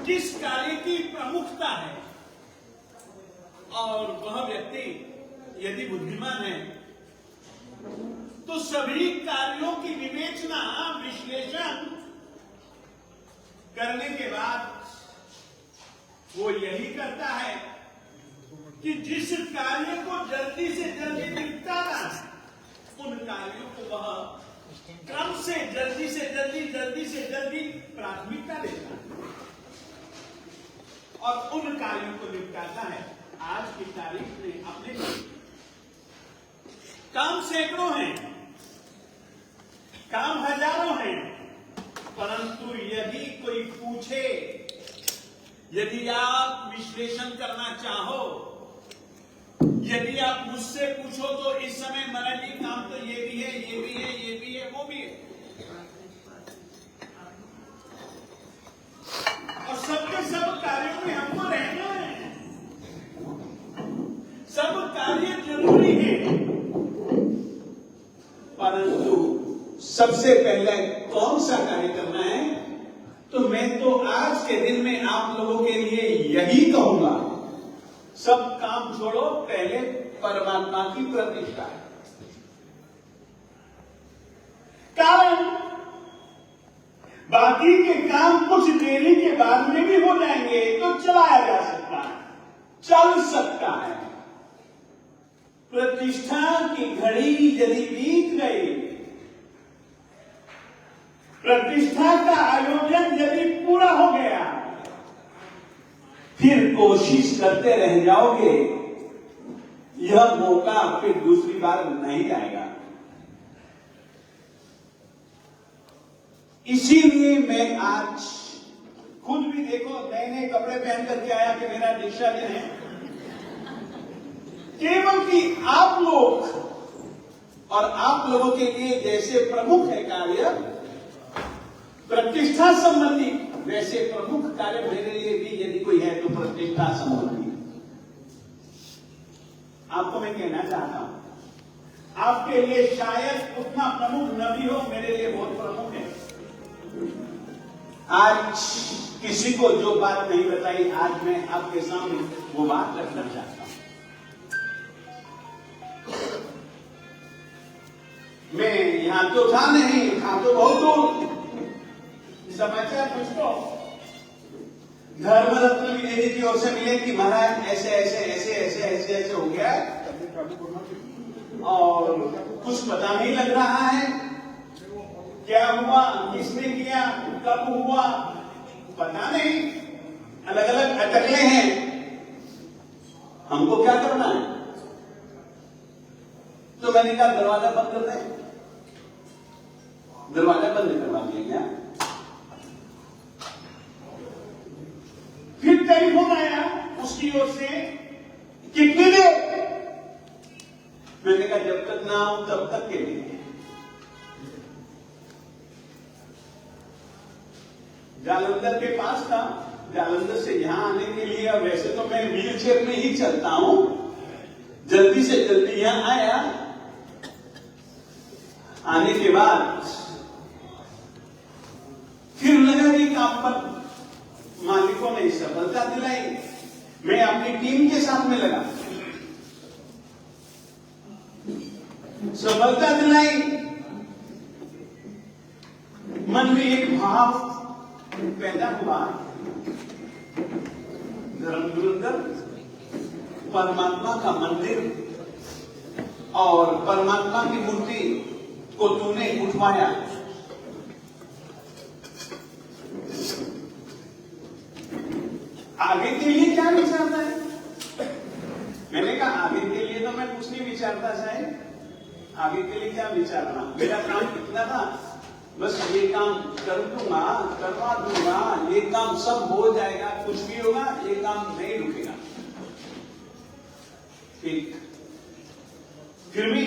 जिस कार्य की प्रमुखता है और वह व्यक्ति यदि बुद्धिमान है तो सभी कार्यों की विवेचना विश्लेषण करने के बाद वो यही करता है कि जिस कार्य को जल्दी से जल्दी निपटाना है उन कार्यों को वह क्रम से जल्दी से जल्दी प्राथमिकता देता है और उन कार्यों को निपटाता है। आज की तारीख में अपने काम सैकड़ों हैं, काम हजारों हैं, परंतु यदि कोई पूछे, यदि आप विश्लेषण करना चाहो, यदि आप मुझसे पूछो तो इस समय मनन जी काम तो ये भी है, ये भी है, ये भी है, वो भी है, और सबके सब कार्यों में हमको रहना है, सब कार्य जरूरी है, परंतु सबसे पहले कौन सा कार्य करना है? तो मैं तो आज के दिन में आप लोगों के लिए यही कहूंगा, सब काम छोड़ो, पहले परमात्मा की प्रतिष्ठा है। कारण बाकी के काम कुछ देरी के बाद में भी हो जाएंगे तो चलाया जा सकता है, चल सकता है। प्रतिष्ठा की घड़ी यदि बीत गई, प्रतिष्ठा का आयोजन यदि पूरा हो गया, फिर कोशिश करते रह जाओगे, यह मौका फिर दूसरी बार नहीं आएगा। इसीलिए मैं आज खुद भी देखो नए नए कपड़े पहन करके आया कि मेरा दीक्षा दिन है, केवल कि आप लोग और आप लोगों के लिए जैसे प्रमुख है कार्य प्रतिष्ठा संबंधी, वैसे प्रमुख कार्य मेरे लिए भी यदि कोई है तो प्रतिष्ठा संबंधी। आपको मैं कहना चाहता हूं, आपके लिए शायद उतना प्रमुख न भी हो, मेरे लिए बहुत प्रमुख है। आज किसी को जो बात नहीं बताई, आज मैं आपके सामने वो बात रखना चाहता हूं। मैं यहां तो था नहीं, था तो बहुत दूर। समाचार मुझको धर्म रत्न विजय की ओर से मिले कि महाराज ऐसे ऐसे ऐसे ऐसे ऐसे ऐसे हो गया और कुछ पता नहीं लग रहा है, क्या हुआ, किसने किया, कब हुआ, पता नहीं, अलग अलग अटकले हैं, हमको क्या करना है? तो मैंने कहा दरवाजा बंद कर दें, दरवाजा बंद करवा दिया गया। फिर टेलीफोन आया उसकी ओर से, कितनी देर? मैंने कहा जब तक ना आऊं तब तक के लिए। जालंधर के पास था, जालंधर से यहां आने के लिए, और वैसे तो मैं व्हील चेयर में ही चलता हूं, जल्दी से जल्दी यहां आया। आने के बाद फिर लगा कि काम पर मालिकों ने सफलता दिलाई, मैं अपनी टीम के साथ में लगा, सफलता दिलाई। मन में एक भाव पैदा हुआ, धर्मगुरुंदर परमात्मा का मंदिर और परमात्मा की मूर्ति को तूने उठवाया, आगे के लिए क्या विचारता है? मैंने कहा आगे के लिए तो मैं कुछ नहीं विचारता साहब, आगे के लिए क्या विचारना, मेरा काम कितना था, बस ये काम कर दूंगा, करवा दूंगा, ये काम सब हो जाएगा, कुछ भी होगा, ये काम नहीं रुकेगा। ठीक, फिर भी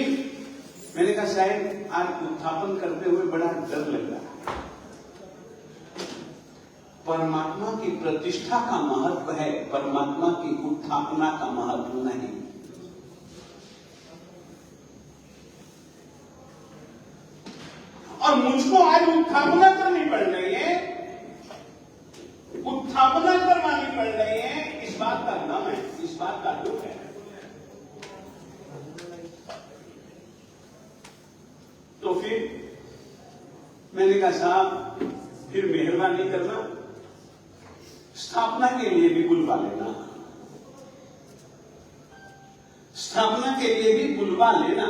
मैंने कहा शायद आज उत्थापन करते हुए बड़ा डर लग रहा है। परमात्मा की प्रतिष्ठा का महत्व है, परमात्मा की उत्थापना का महत्व नहीं। और मुझको आज उत्थापना करनी पड़ रही है उत्थापना करवानी पड़ रही है, इस बात का गम है, इस बात का दुख है। तो फिर मैंने कहा साहब फिर मेहरबानी करना, स्थापना के लिए भी बुलवा लेना, स्थापना के लिए भी बुलवा लेना।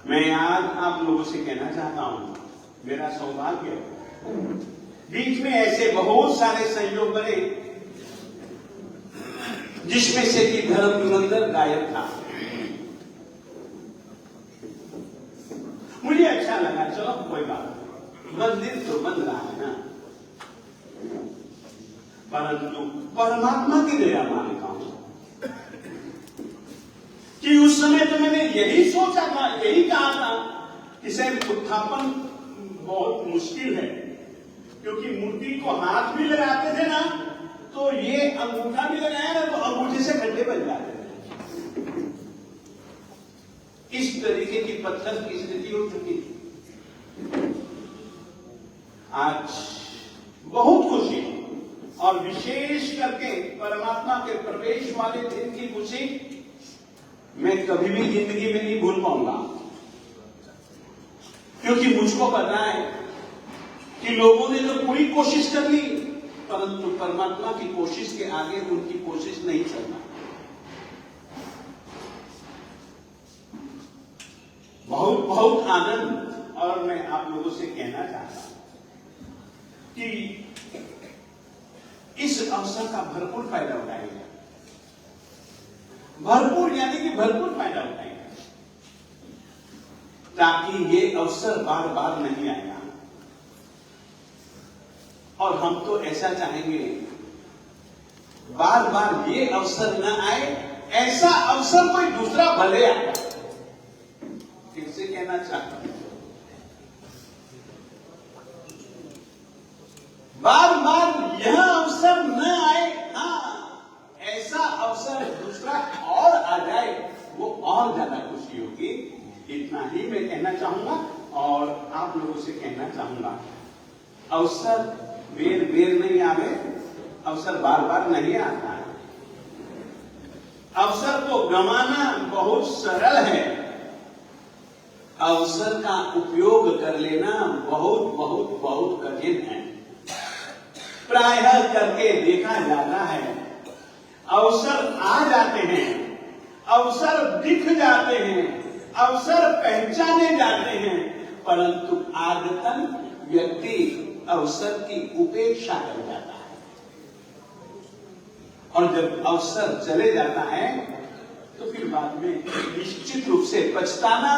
मैं आज आप लोगों से कहना चाहता हूं, मेरा सौभाग्य बीच में ऐसे बहुत सारे संयोग बने जिसमें से कि धर्म धुरंधर गायब था। मुझे अच्छा लगा, चलो कोई बात नहीं, मंदिर तो बंद रहा है ना, परंतु परमात्मा की दया मानता हूं कि उस समय तो मैंने यही सोचा था, यही कहा था कि शायद उत्थापन बहुत मुश्किल है, क्योंकि मूर्ति को हाथ भी लगाते थे ना तो ये अंगूठा भी लगाया ना तो अंगूठे से गड्ढे बन जाते थे। इस तरीके की पत्थर की स्थिति हो चुकी थी। आज बहुत खुशी और विशेष करके परमात्मा के प्रवेश वाले दिन की खुशी मैं कभी भी जिंदगी में नहीं भूल पाऊंगा, क्योंकि मुझको पता है कि लोगों ने तो पूरी कोशिश कर ली, परंतु परमात्मा की कोशिश के आगे उनकी कोशिश नहीं चलना। बहुत बहुत आनंद। और मैं आप लोगों से कहना चाहता हूं कि इस अवसर का भरपूर फायदा उठाएंगे, भरपूर यानी कि भरपूर फायदा उठाएंगे, ताकि ये अवसर बार बार नहीं आएगा। और हम तो ऐसा चाहेंगे बार बार ये अवसर न आए, ऐसा अवसर कोई दूसरा भले आए। फिर से कहना चाहता हूं, बार बार यह अवसर न आए, हाँ ऐसा अवसर दूसरा और आ जाए, वो और ज्यादा खुशी होगी। इतना ही मैं कहना चाहूंगा और आप लोगों से कहना चाहूंगा, अवसर बेर बेर नहीं आवे, अवसर बार बार नहीं आता है। अवसर को गंवाना बहुत सरल है, अवसर का उपयोग कर लेना बहुत बहुत बहुत कठिन है। प्रायः करके देखा जाता है, अवसर आ जाते हैं, अवसर दिख जाते हैं, अवसर पहचाने जाते हैं, परंतु आदतन व्यक्ति अवसर की उपेक्षा कर जाता है। और जब अवसर चले जाता है तो फिर बाद में निश्चित रूप से पछताना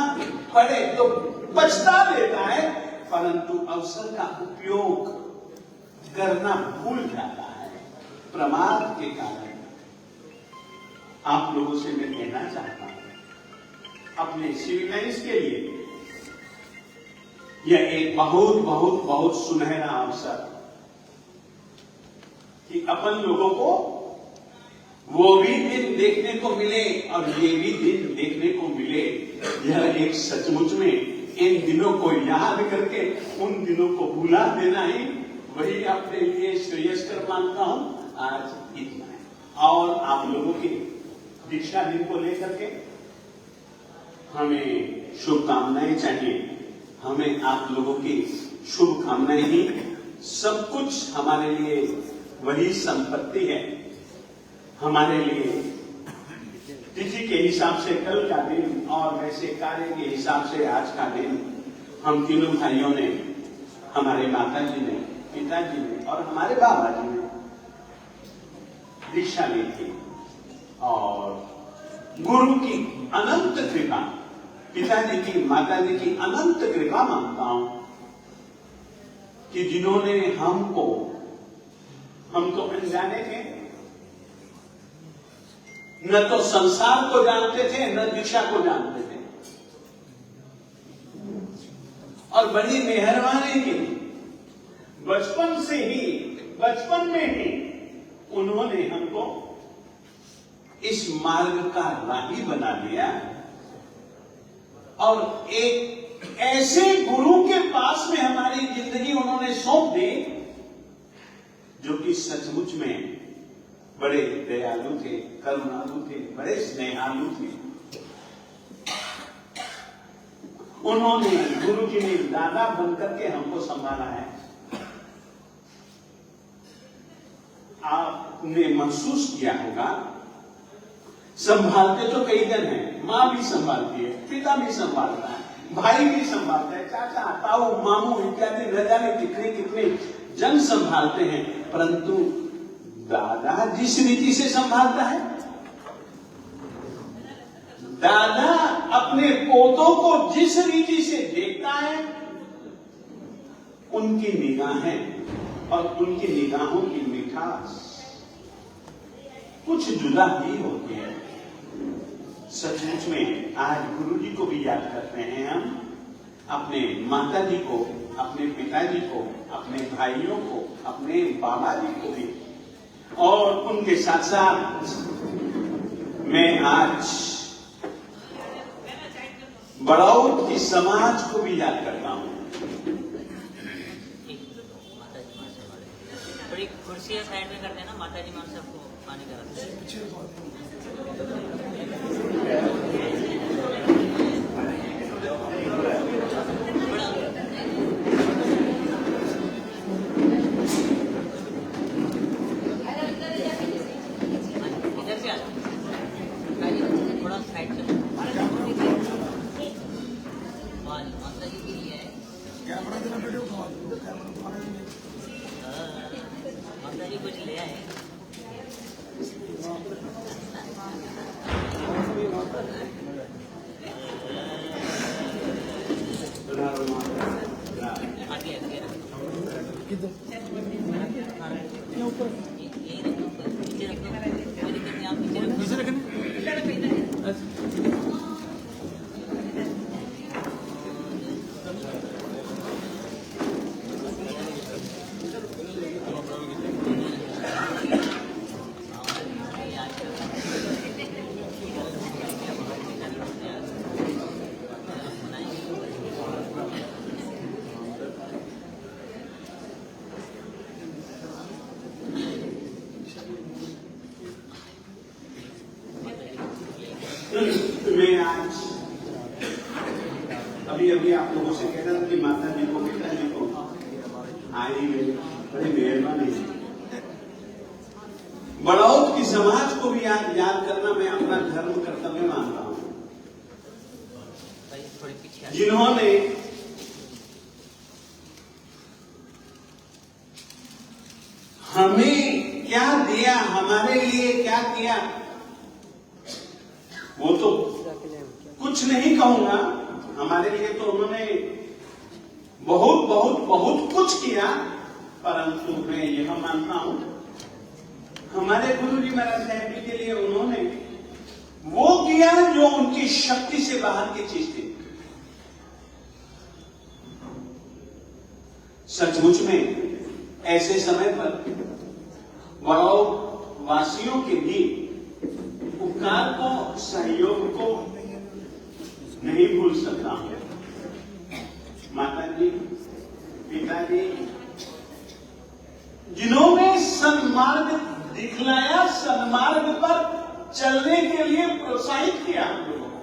पड़े तो पछता लेता है, परंतु अवसर का उपयोग करना भूल जाता है प्रमाद के कारण। आप लोगों से मैं कहना चाहता हूं, अपने सिविलाइंस के लिए यह एक बहुत बहुत बहुत सुनहरा अवसर कि अपन लोगों को वो भी दिन देखने को मिले और ये भी दिन देखने को मिले। यह एक सचमुच में इन दिनों को याद करके उन दिनों को भुला देना ही वही अपने लिए श्रेयस्कर मानता हूं। आज इतना है। और आप लोगों की दीक्षा दिन को लेकर के हमें शुभकामनाएं चाहिए। हमें आप लोगों की शुभकामनाएं ही सब कुछ हमारे लिए वही संपत्ति है। हमारे लिए तिथि के हिसाब से कल का दिन और वैसे कार्य के हिसाब से आज का दिन हम तीनों भाइयों ने, हमारे माता जी ने, पिताजी ने और हमारे बाबा जी ने दीक्षा ली थी। और गुरु की अनंत कृपा, पिताजी की, माताजी की अनंत कृपा मानता हूं कि जिन्होंने हमको, हम तो अनजाने थे, न तो संसार को जानते थे न दीक्षा को जानते थे, और बड़ी मेहरबानी की बचपन में ही उन्होंने हमको इस मार्ग का राही बना दिया। और एक ऐसे गुरु के पास में हमारी जिंदगी उन्होंने सौंप दी सचमुच में बड़े दयालु थे, करुणालु थे, बड़े स्नेहालु थे। उन्होंने, गुरु जी ने दादा बनकर के हमको संभाला है। आपने महसूस किया होगा, संभालते तो कई जन हैं, माँ भी संभालती है, पिता भी संभालता है, भाई भी संभालता है, चाचा, ताऊ, मामू इत्यादि न जाने कितने कितने जन संभालते हैं, परंतु दादा जिस रीति से संभालता है, दादा अपने पोतों को जिस रीति से देखता है, उनकी निगाहें और उनकी निगाहों की मिठास कुछ जुदा ही होती है। सचमुच में आज गुरु जी को भी याद करते हैं हम, अपने माता जी को, अपने पिताजी को, अपने भाइयों को, अपने बाबा जी को भी, और उनके साथ साथ मैं आज बड़ौद की समाज को भी याद करता हूं। थोड़ी कुर्सियां साइड में कर देना, माता जी मान सबको पानी का इधर से थोड़ा साइड से माता जी के लिए है। माता जी कुछ ले आए। आगे आगे यही रखो, नीचे रखो, कोई दिक्कत नहीं, आप नीचे रखो। मैं आज अभी आप लोगों से कह रहा था कि माता जी को, पिताजी को आई बड़ी मेहरबानी। बड़ौद की समाज को भी याद करना मैं अपना धर्म कर्तव्य मानता हूं, जिन्होंने हमें क्या दिया, हमारे लिए क्या किया, वो तो कुछ नहीं कहूंगा, हमारे लिए तो उन्होंने बहुत बहुत बहुत कुछ किया, परंतु मैं यह मानता हूं हमारे गुरु जी महाराज साहब जी के लिए उन्होंने वो किया जो उनकी शक्ति से बाहर की चीज थी। सचमुच में ऐसे समय पर बड़ौद वासियों के भी उपकार को, सहयोग को नहीं भूल सकता हूं। माता जी, पिताजी, जिन्होंने सन्मार्ग दिखलाया, सन्मार्ग पर चलने के लिए प्रोत्साहित किया हम लोगों को।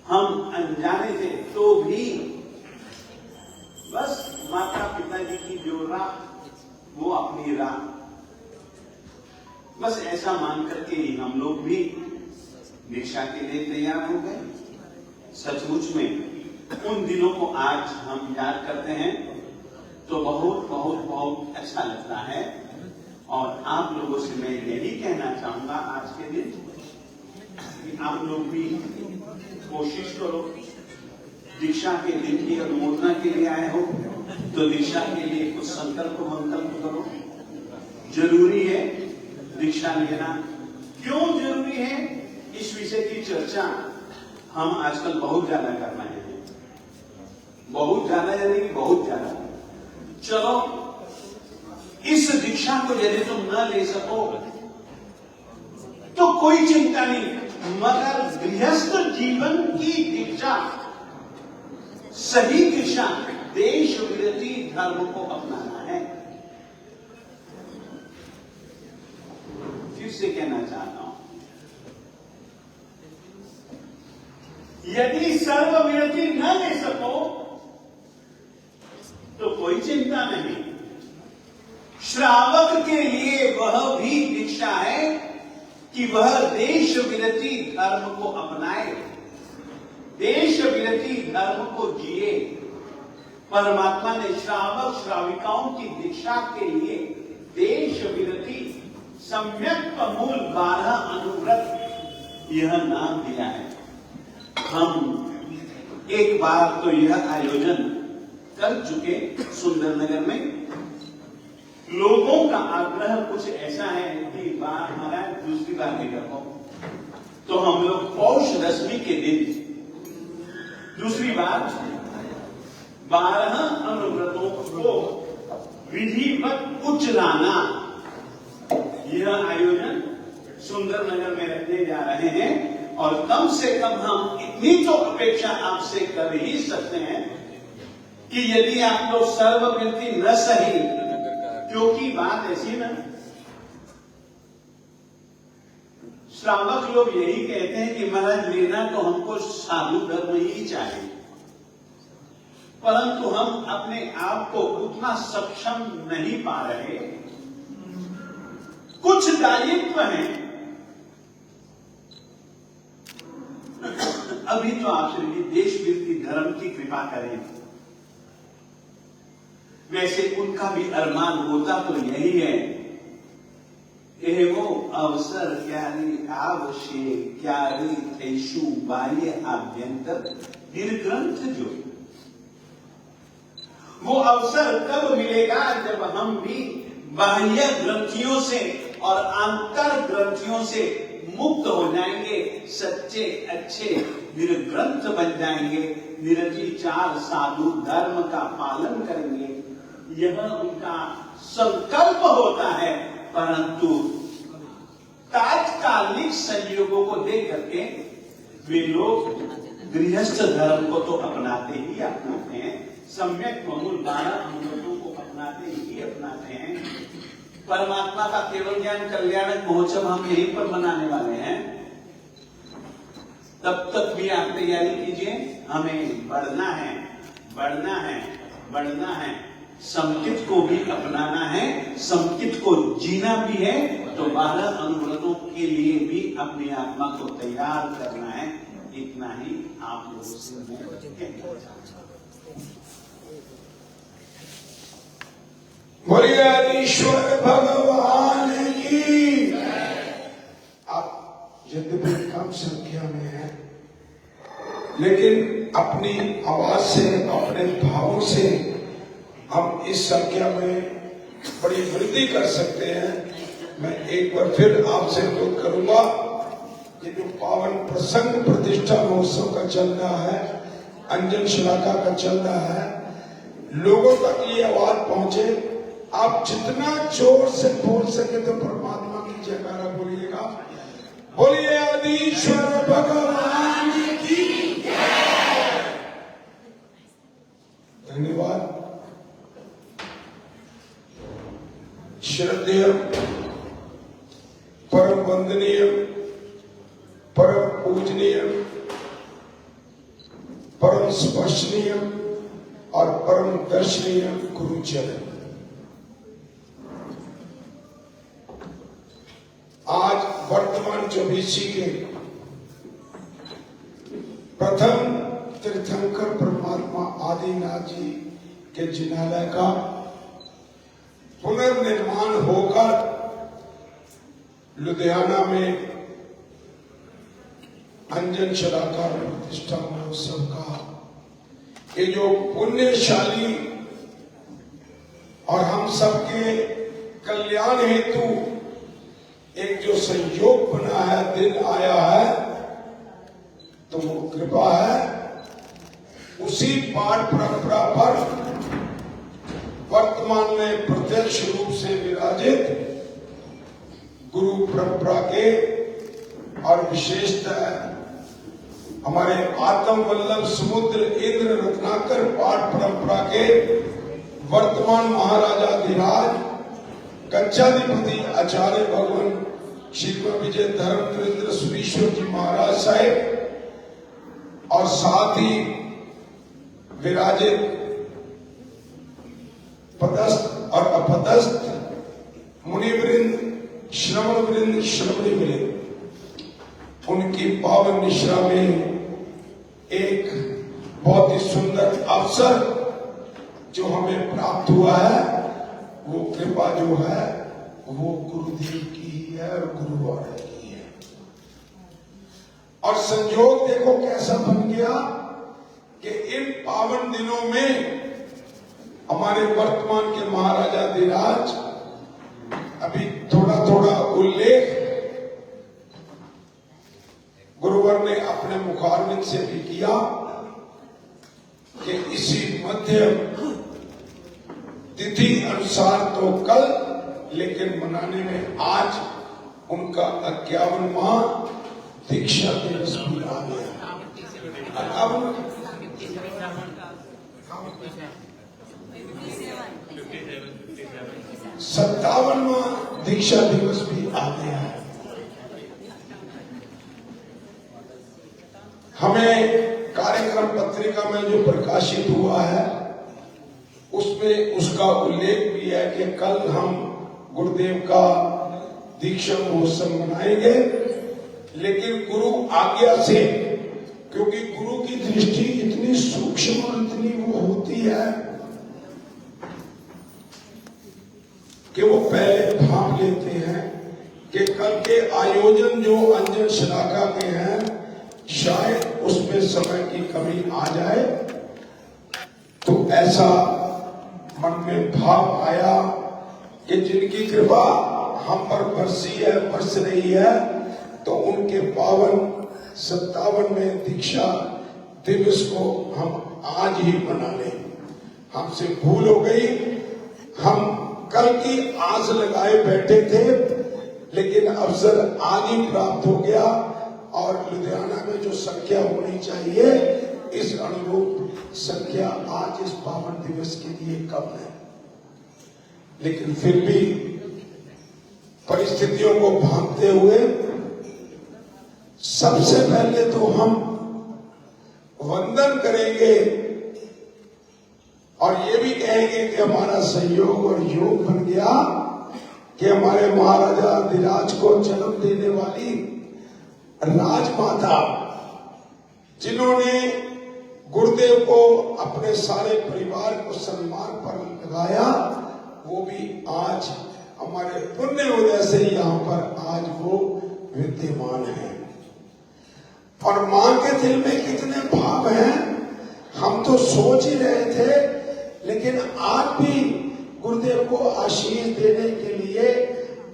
हम अनजाने थे तो भी बस माता पिताजी की जो राह, वो अपनी राह, बस ऐसा मान करके ही हम लोग भी दीक्षा के लिए तैयार हो गए। सचमुच में उन दिनों को आज हम याद करते हैं तो बहुत बहुत बहुत अच्छा लगता है। और आप लोगों से मैं यही कहना चाहूंगा आज के दिन कि आप लोग भी कोशिश करो, दीक्षा के दिन की अनुमोदना के लिए आए हो तो दीक्षा के लिए कुछ संकल्प मंकल्प करो। जरूरी है दीक्षा लेना, क्यों जरूरी है, इस विषय की चर्चा हम आजकल बहुत ज्यादा कर रहे हैं, बहुत ज्यादा यानी कि बहुत ज्यादा। चलो, इस दीक्षा को यदि तुम न ले सको तो कोई चिंता नहीं, मगर गृहस्थ जीवन की दीक्षा, सही दिशा देश विरोधी धर्म को अपनाना है। फिर से कहना चाहता हूं, यदि सर्वविरति न ले सको तो कोई चिंता नहीं। श्रावक के लिए वह भी दीक्षा है कि वह देश विरति धर्म को अपनाए, देश विरति धर्म को जिए। परमात्मा ने श्रावक श्राविकाओं की दीक्षा के लिए देश विरति सम्यक मूल 12 अनुव्रत यह नाम दिया है। हम एक बार तो यह आयोजन कर चुके सुंदरनगर में। लोगों का आग्रह कुछ ऐसा है कि बार महाराज दूसरी बार नहीं कर पाओ, तो हम लोग पौष दशमी के दिन दूसरी बार 12 अनुव्रतों को विधिवत उचलाना, यह आयोजन सुंदरनगर में रखने जा रहे हैं। और कम से कम हम इतनी तो अपेक्षा आपसे कर ही सकते हैं कि यदि आप लोग सर्वविरति न सही, क्योंकि बात ऐसी ना, श्रावक लोग यही कहते हैं कि महाराज लेना तो हमको साधु धर्म ही चाहिए, परंतु हम अपने आप को उतना सक्षम नहीं पा रहे। कुछ दायित्व हैं। अभी तो आप श्री देश विरोधी धर्म की कृपा करें। वैसे उनका भी अरमान होता तो यही है, एवो अवसर क्यारी आवश्यक क्यारी थैशु बाह्य आभ्यंतर निर्ग्रंथ जो। वो अवसर कब मिलेगा जब हम भी बाह्य ग्रंथियों से और आंतर ग्रंथियों से मुक्त हो जाएंगे, सच्चे अच्छे निर्ग्रंथ बन जाएंगे, निरतिचार साधु धर्म का पालन करेंगे। यह उनका संकल्प होता है, परंतु तात्कालिक संयोगों को देख करके वे लोग गृहस्थ धर्म को तो अपनाते ही अपनाते हैं, सम्यक मूल 12 अनुव्रतों को अपनाते ही अपनाते हैं। परमात्मा का केवल ज्ञान कल्याणक महोत्सव हम यहीं पर मनाने वाले हैं। तब तक भी आप तैयारी कीजिए। हमें बढ़ना है, बढ़ना है, बढ़ना है। समकित को भी अपनाना है, समकित को जीना भी है। तो 12 अनुव्रतों के लिए भी अपनी आत्मा को तैयार करना है। इतना ही आप लोगों से मैं कहना चाहता हूं। बोलिए ईश्वर भगवान की। आप यद्यपि कम संख्या में हैं, लेकिन अपनी आवाज से, अपने भावों से हम इस संख्या में बड़ी वृद्धि कर सकते हैं। मैं एक बार फिर आपसे अनुरोध करूंगा, ये जो पावन प्रसंग प्रतिष्ठा महोत्सव का चल रहा है, अंजन शलाका का चल रहा है, लोगों तक ये आवाज पहुंचे। आप जितना जोर से बोल सके तो परमात्मा की जयकारा बोलिएगा। बोलिए आदिश्वर भगवान की जय। धन्यवाद। श्रद्धेय, परम वंदनीय, परम पूजनीय, परम स्पर्शनीय और परम दर्शनीय गुरुचरण, आज वर्तमान 24 के प्रथम तीर्थंकर परमात्मा आदिनाथ जी के जिनालय का पुनर्निर्माण होकर लुधियाना में अंजन शलाका प्रतिष्ठा महोत्सव का ये जो पुण्यशाली और हम सबके कल्याण हेतु एक जो संयोग बना है, दिन आया है, तो वो कृपा है। उसी पाठ परंपरा पर वर्तमान में प्रत्यक्ष रूप से विराजित गुरु परंपरा के और विशेषतः हमारे आत्म वल्लभ समुद्र इंद्र रत्नाकर पाठ परंपरा के वर्तमान महाराजाधिराज कंचाधिपति आचार्य भगवान श्री विजय धर्म नरेंद्र सुरीश्वर जी महाराज साहेब और साथ ही विराजित पदस्थ और अपदस्थ मुनिवृंद, श्रमण वृंद, श्रमणी वृंद, उनकी पावन निश्रा में एक बहुत ही सुंदर अवसर जो हमें प्राप्त हुआ है, वो कृपा जो है वो गुरुदेव की ही है और गुरु वाले की है। और संयोग देखो कैसा बन गया कि इन पावन दिनों में हमारे वर्तमान के महाराजाधिराज, अभी थोड़ा थोड़ा उल्लेख गुरुवर ने अपने मुखारविंद से भी किया कि इसी मध्य तिथि अनुसार तो कल, लेकिन मनाने में आज उनका 51वां दीक्षा दिवस भी आ गया। 57वां दीक्षा दिवस भी आ गया है। हमें कार्यक्रम पत्रिका में जो प्रकाशित हुआ है उसमें उसका उल्लेख भी है कि कल हम गुरुदेव का दीक्षा महोत्सव मनाएंगे, लेकिन गुरु आज्ञा से, क्योंकि गुरु की दृष्टि इतनी सूक्ष्म और इतनी वो होती है कि वो पहले भाप लेते हैं कि कल के आयोजन जो अंजन शलाका के हैं शायद उसमें समय की कमी आ जाए, तो ऐसा मन में भाव आया कि जिनकी कृपा हम पर बरसी है, बरस रही है, तो उनके पावन 57वें दीक्षा दिवस को हम आज ही मना लें। हमसे भूल हो गई, हम कल की आस लगाए बैठे थे, लेकिन अवसर आज ही प्राप्त हो गया और लुधियाना में जो संख्या होनी चाहिए इस अनुरूप संख्या आज इस पावन दिवस के लिए कम है। लेकिन फिर भी परिस्थितियों को भांपते हुए सबसे पहले तो हम वंदन करेंगे और ये भी कहेंगे कि हमारा संयोग और योग बन गया कि हमारे महाराजा अधिराज को जन्म देने वाली राजमाता, जिन्होंने गुरुदेव को अपने सारे परिवार को सम्मान पर लगाया, वो भी आज हमारे पुण्य उदय से यहाँ पर आज वो विद्यमान है। और मां के दिल में कितने भाव हैं हम तो सोच ही रहे थे, लेकिन आप भी गुरुदेव को आशीष देने के लिए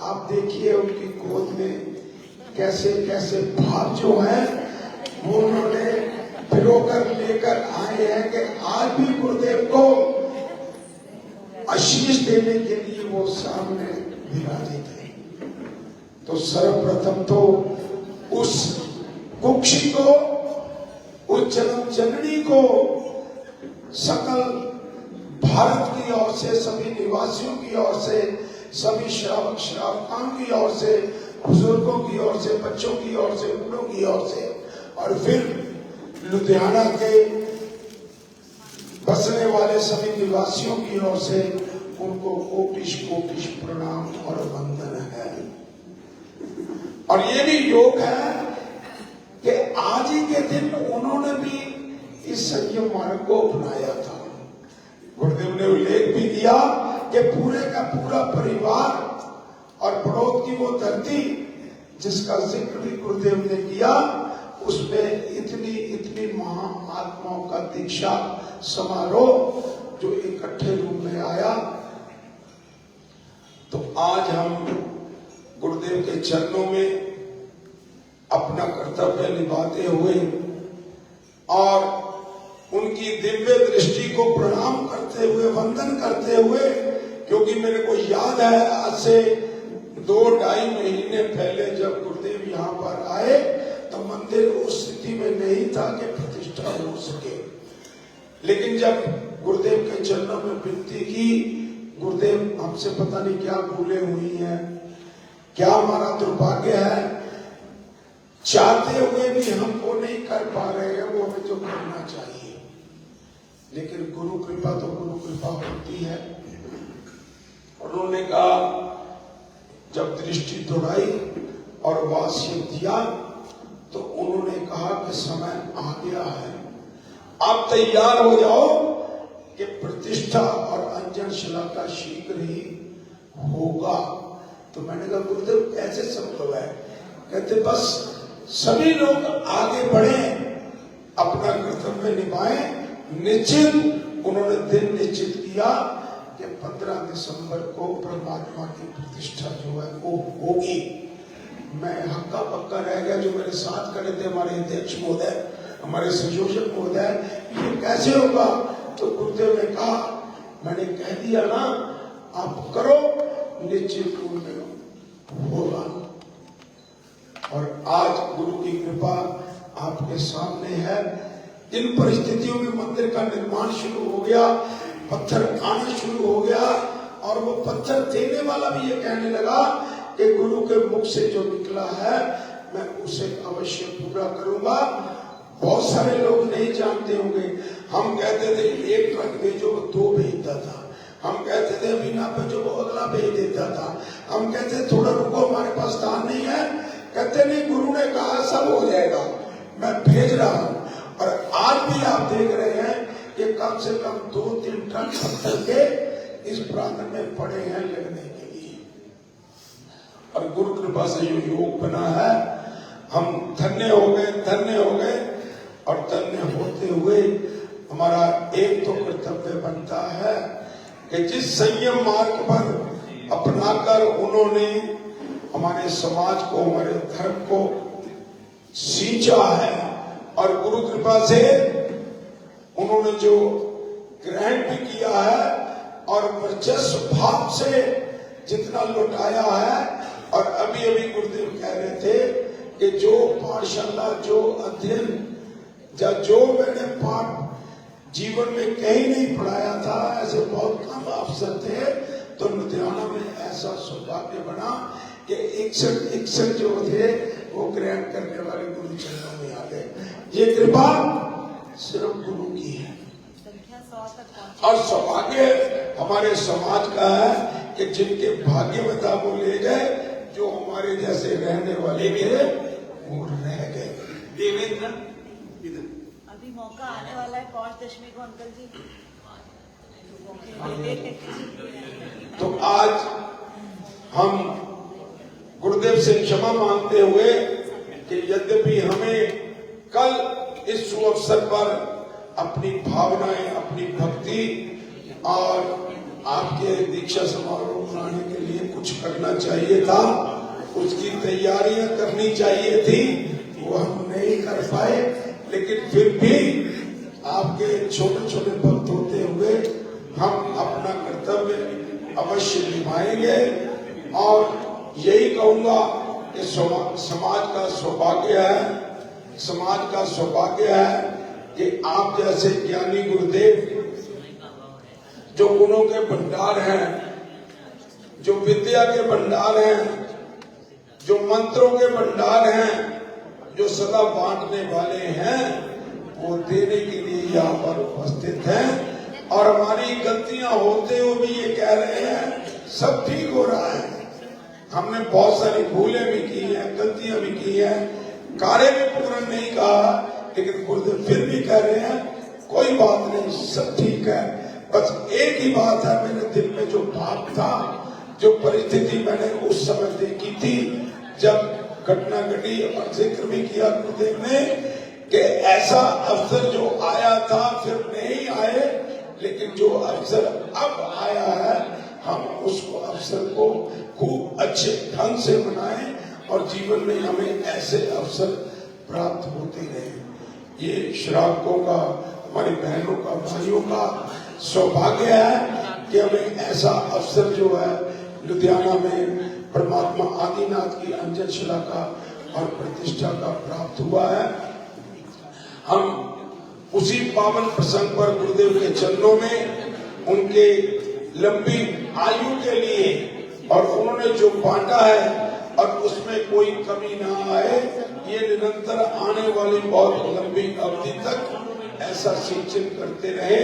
आप देखिए उनकी गोद में कैसे कैसे भाव जो है वो उन्होंने पिरोकर लेकर आए हैं कि आज भी गुरुदेव को आशीष देने के लिए वो सामने विराजित है। तो सर्वप्रथम तो उस कुक्षी को, उस जन्म जननी को सकल भारत की ओर से, सभी निवासियों की ओर से, सभी श्रावक श्रावकाओं की ओर से, बुजुर्गों की ओर से, बच्चों की ओर से, बूढ़ों की ओर से, और फिर लुधियाना के बसने वाले सभी निवासियों की ओर से उनको कोटिश कोटिश प्रणाम और वंदन है। और ये भी योग है कि आज ही के दिन उन्होंने भी इस संयम मार्ग को अपनाया था। गुरुदेव ने उल्लेख भी किया कि पूरे का पूरा परिवार और बड़ौद की वो धरती जिसका जिक्र भी गुरुदेव ने किया, उसमें इतनी इतनी महात्माओं का दीक्षा समारोह जो इकट्ठे रूप में आया। तो आज हम गुरुदेव के चरणों में अपना कर्तव्य निभाते हुए और उनकी दिव्य दृष्टि को प्रणाम करते हुए, वंदन करते हुए, क्योंकि मेरे को याद है आज से 2-2.5 महीने पहले जब गुरुदेव यहाँ पर आए तो मंदिर उस स्थिति में नहीं था कि प्रतिष्ठा हो सके। लेकिन जब गुरुदेव के चरणों में विनती की, गुरुदेव हमसे पता नहीं क्या भूले हुई हैं, क्या हमारा दुर्भाग्य है, चाहते हुए भी हम वो नहीं कर पा रहे हैं, वो हमें जो करना चाहिए। लेकिन गुरु कृपा तो गुरु कृपा होती है। उन्होंने कहा, जब दृष्टि दौड़ाई और वास्य दिया, तो उन्होंने कहा कि समय आ गया है, आप तैयार हो जाओ कि प्रतिष्ठा और अंजन शिला का शीघ्र ही होगा। तो मैंने कहा, गुरुदेव कैसे संभव है? कहते बस सभी लोग आगे बढ़े, अपना कर्तव्य निभाएं। निश्चित उन्होंने दिन निश्चित किया कि 15 दिसंबर को परमात्मा की प्रतिष्ठा जो है वो होगी। मैं हक्का पक्का रह गया, जो मेरे साथ खड़े थे हमारे अध्यक्ष महोदय, हमारे संयोजक महोदय, ये कैसे होगा? तो गुरुदेव ने कहा, मैंने कह दिया ना, आप करो, निश्चित रूप में होगा। और आज गुरु की कृपा आपके सामने है। इन परिस्थितियों में मंदिर का निर्माण शुरू हो गया, पत्थर आना शुरू हो गया, और वो पत्थर देने वाला भी ये कहने लगा कि गुरु के मुख से जो निकला है मैं उसे अवश्य पूरा करूंगा। बहुत सारे लोग नहीं जानते होंगे, हम कहते थे 1 ट्रक भेजो, 2 भेजता था। हम कहते थे बिना भेजो, वो अगला भेज देता था। हम कहते थोड़ा रुको, हमारे पास स्थान नहीं है। कहते नहीं, गुरु ने कहा सब हो जाएगा, मैं भेज रहा हूँ। और आज भी आप देख रहे हैं कि कम से कम 2-3 टन पत्थर के इस प्रांगण में पड़े हैं लगने के लिए। और गुरु कृपा से जो योग बना है, हम धन्य हो गए, धन्य हो गए। और धन्य होते हुए हमारा एक तो कर्तव्य बनता है कि जिस संयम मार्ग पर अपनाकर उन्होंने हमारे समाज को, हमारे धर्म को सींचा है, और गुरु कृपा से उन्होंने जो ग्रहण भी किया है और वर्चस्व भाव से जितना लुटाया है। और अभी अभी गुरुदेव कह रहे थे कि जो पाठशाला, जो अध्ययन, जो मैंने पाठ जीवन में कहीं नहीं पढ़ाया था, ऐसे बहुत कम अवसर थे, तो लुधियाना में ऐसा सौभाग्य बना कि 61 जो थे वो ग्रहण करने वाले गुरु चरणों में आ गए। ये कृपा सिर्फ गुरु की है, और सौभाग्य हमारे समाज का है कि जिनके भाग्य में था वो ले गए, जो हमारे जैसे रहने वाले थे वो रह गए। देवेंद्र, अभी मौका आने वाला है 5 दशमी को अंकल जी। तो आज हम गुरुदेव से क्षमा मांगते हुए कि यद्यपि हमें कल इस शुभ अवसर पर अपनी भावनाएं, अपनी भक्ति और आपके दीक्षा समारोह मनाने के लिए कुछ करना चाहिए था, उसकी तैयारियां करनी चाहिए थी, वो हम नहीं कर पाए। लेकिन फिर भी आपके छोटे छोटे भक्त होते हुए हम अपना कर्तव्य अवश्य निभाएंगे। और यही कहूंगा कि समाज का सौभाग्य है, समाज का सौभाग्य है कि आप जैसे ज्ञानी गुरुदेव जो गुणों के भंडार हैं, जो विद्या के भंडार हैं, जो मंत्रों के भंडार हैं, जो सदा बांटने वाले हैं, वो देने के लिए यहाँ पर उपस्थित हैं। और हमारी गलतियां होते हुए भी ये कह रहे हैं सब ठीक हो रहा है। हमने बहुत सारी भूलें भी की हैं, गलतियां भी की हैं, कार्य भी पूर्ण नहीं कहा, लेकिन गुरुदेव फिर भी कह रहे हैं कोई बात नहीं, सब ठीक है। बस एक ही बात है, मेरे दिल में जो भाव था, जो परिस्थिति मैंने उस समय देखी थी जब घटना घटी, और जिक्र भी किया गुरुदेव ने कि ऐसा अवसर जो आया था फिर नहीं आए, लेकिन जो अवसर अब आया है हम उसको अवसर को खूब अच्छे ढंग से मनाएं, और जीवन में हमें ऐसे अवसर प्राप्त होते रहे। ये श्रावकों का, हमारी बहनों का, भाइयों का सौभाग्य है कि हमें ऐसा अवसर जो है लुधियाना में परमात्मा आदिनाथ की अंजन शिला का और प्रतिष्ठा का प्राप्त हुआ है। हम उसी पावन प्रसंग पर गुरुदेव के चरणों में उनके लंबी आयु के लिए और उन्होंने जो बांटा है और उसमें कोई कमी ना आए, ये निरंतर आने वाली बहुत लंबी अवधि तक ऐसा सिंचन करते रहे।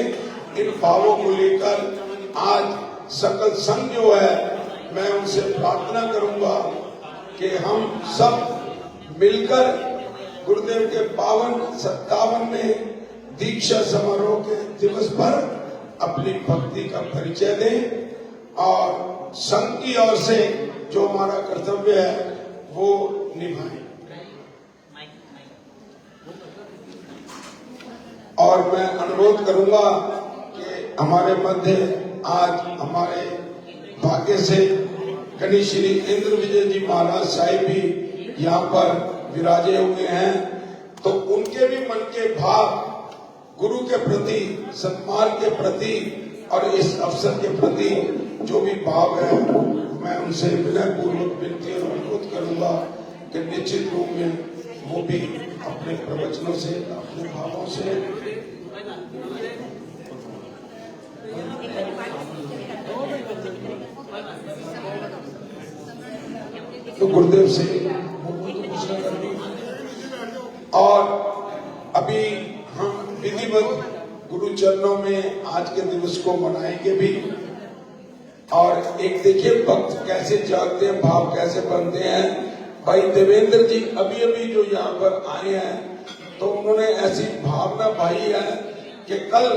इन भावों को लेकर आज सकल संघ जो है, मैं उनसे प्रार्थना करूंगा कि हम सब मिलकर गुरुदेव के पावन 57वें दीक्षा समारोह के दिवस पर अपनी भक्ति का परिचय दें और संघ की ओर से जो हमारा कर्तव्य है वो निभाएं। और मैं अनुरोध करूंगा कि हमारे मध्य आज हमारे भाग्य से गणेश श्री इंद्र विजय जी महाराज साहिब भी यहाँ पर विराजे हुए हैं, तो उनके भी मन के भाव गुरु के प्रति, सन्मान के प्रति और इस अवसर के प्रति जो भी भाव है, मैं उनसे विनय पूर्वक विनती और अनुरोध करूंगा कि निश्चित रूप में वो भी अपने प्रवचनों से, अपने भावों से तो गुरुदेव से और अभी हम विधिवत गुरु चरणों में आज के दिवस को मनाएंगे भी। और एक देखिए भक्त कैसे जागते हैं, भाव कैसे बनते हैं। भाई देवेंद्र जी अभी अभी जो यहाँ पर आए हैं, तो उन्होंने ऐसी भावना भाई है कि कल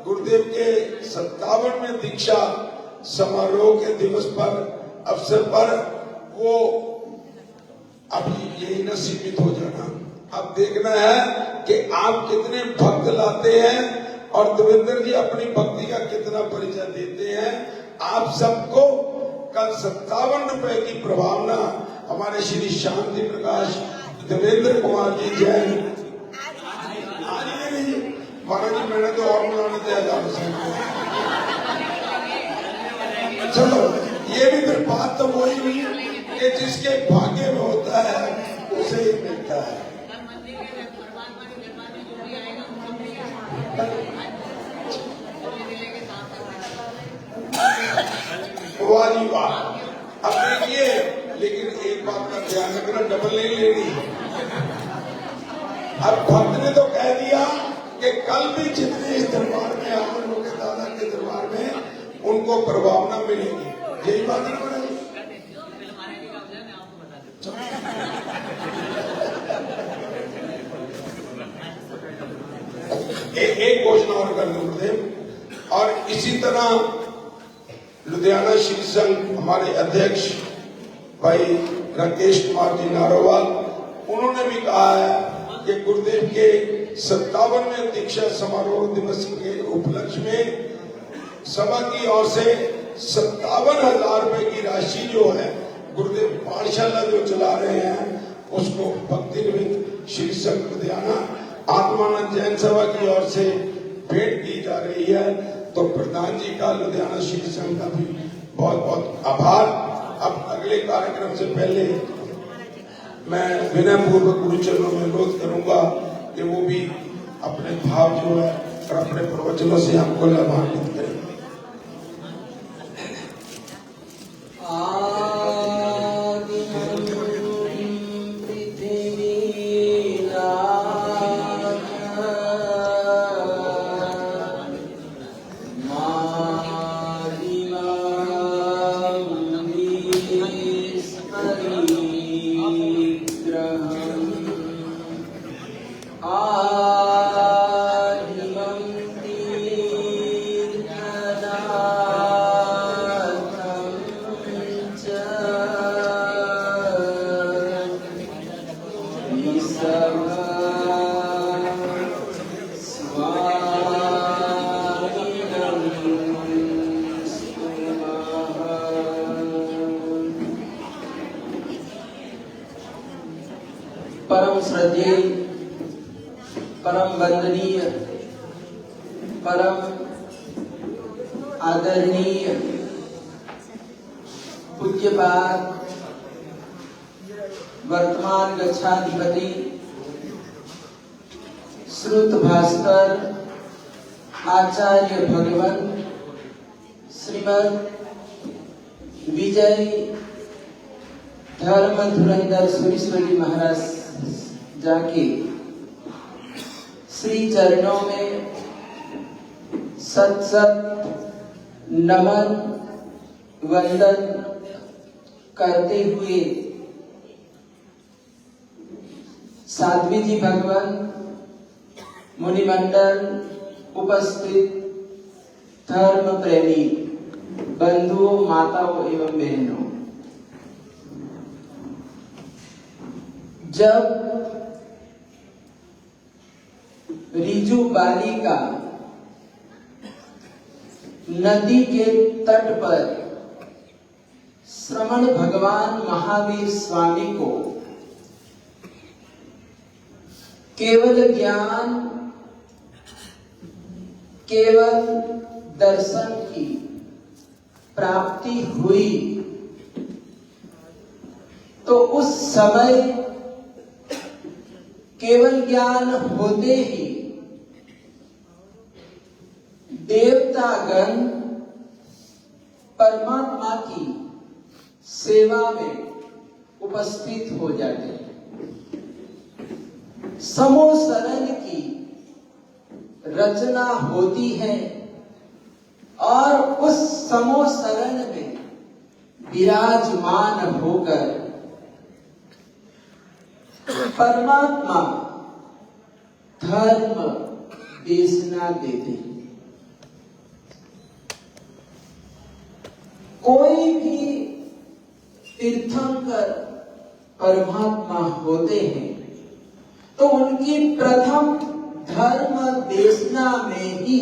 गुरुदेव के 57वें दीक्षा समारोह के दिवस पर, अवसर पर वो अभी यही न सीमित हो जाना, अब देखना है कि आप कितने भक्त लाते हैं और देवेंद्र जी अपनी भक्ति का कितना परिचय देते हैं। आप सबको कल 57 रुपए की प्रभावना हमारे श्री शांति प्रकाश देवेंद्र कुमार जी जैन महाराज जी, मैंने तो और बनाने दिया 1000। चलो ये भी फिर बात तो वही हुई कि जिसके भाग्य में होता है उसे ही मिलता है। वाह जी वाह। अब देखिए, लेकिन एक बात का ध्यान रखना, डबल नहीं लेनी। अब भक्त ने तो कह दिया कि कल भी जितने इस दरबार में आए लोग दादा के दरबार में उनको प्रभावना मिलेगी, यही बात है। एक घोषणा और कर दूं गुरुदेव। और इसी तरह लुधियाना श्री संघ हमारे अध्यक्ष भाई राकेश कुमार जी नारोवाल, उन्होंने भी कहा है कि गुरुदेव के 57वें दीक्षा समारोह दिवस के उपलक्ष्य में सभा की ओर से 57,000 रुपए की राशि जो है गुरुदेव पाठशाला जो चला रहे हैं उसको भक्ति निमित्त श्री संघ लुधियाना आत्मानंद जैन सभा की ओर से भेंट की जा रही है। तो प्रधान जी का लुधियाना श्री संघ का भी बहुत बहुत आभार। अब अगले कार्यक्रम से पहले मैं विनय पूर्वक गुरु चरणों में अनुरोध करूंगा कि वो भी अपने भाव जो है और अपने प्रवचनों से हमको लाभान्वित करें। परम श्रद्धेय, परम वंदनीय, परम आदरणीय पूज्यपाद वर्तमान गच्छाधिपति श्रुत भास्कर आचार्य भगवान श्रीमद विजय धर्म धुरंधर सुरेश्वरी महाराज जाके श्री चरणों में सत सत नमन वंदन करते हुए साध्वी जी भगवान मुनिमंडल उपस्थित धर्म प्रेमी बंधुओं माताओं एवं बहनों, जब रिजु बालिका नदी के तट पर श्रमण भगवान महावीर स्वामी को केवल ज्ञान, केवल दर्शन की प्राप्ति हुई, तो उस समय केवल ज्ञान होते ही देवतागण परमात्मा की सेवा में उपस्थित हो जाते हैं। समोसरण की रचना होती है और उस समोसरण में विराजमान होकर परमात्मा धर्म देशना देते हैं। कोई भी तीर्थंकर परमात्मा होते हैं तो उनकी प्रथम धर्म देशना में ही,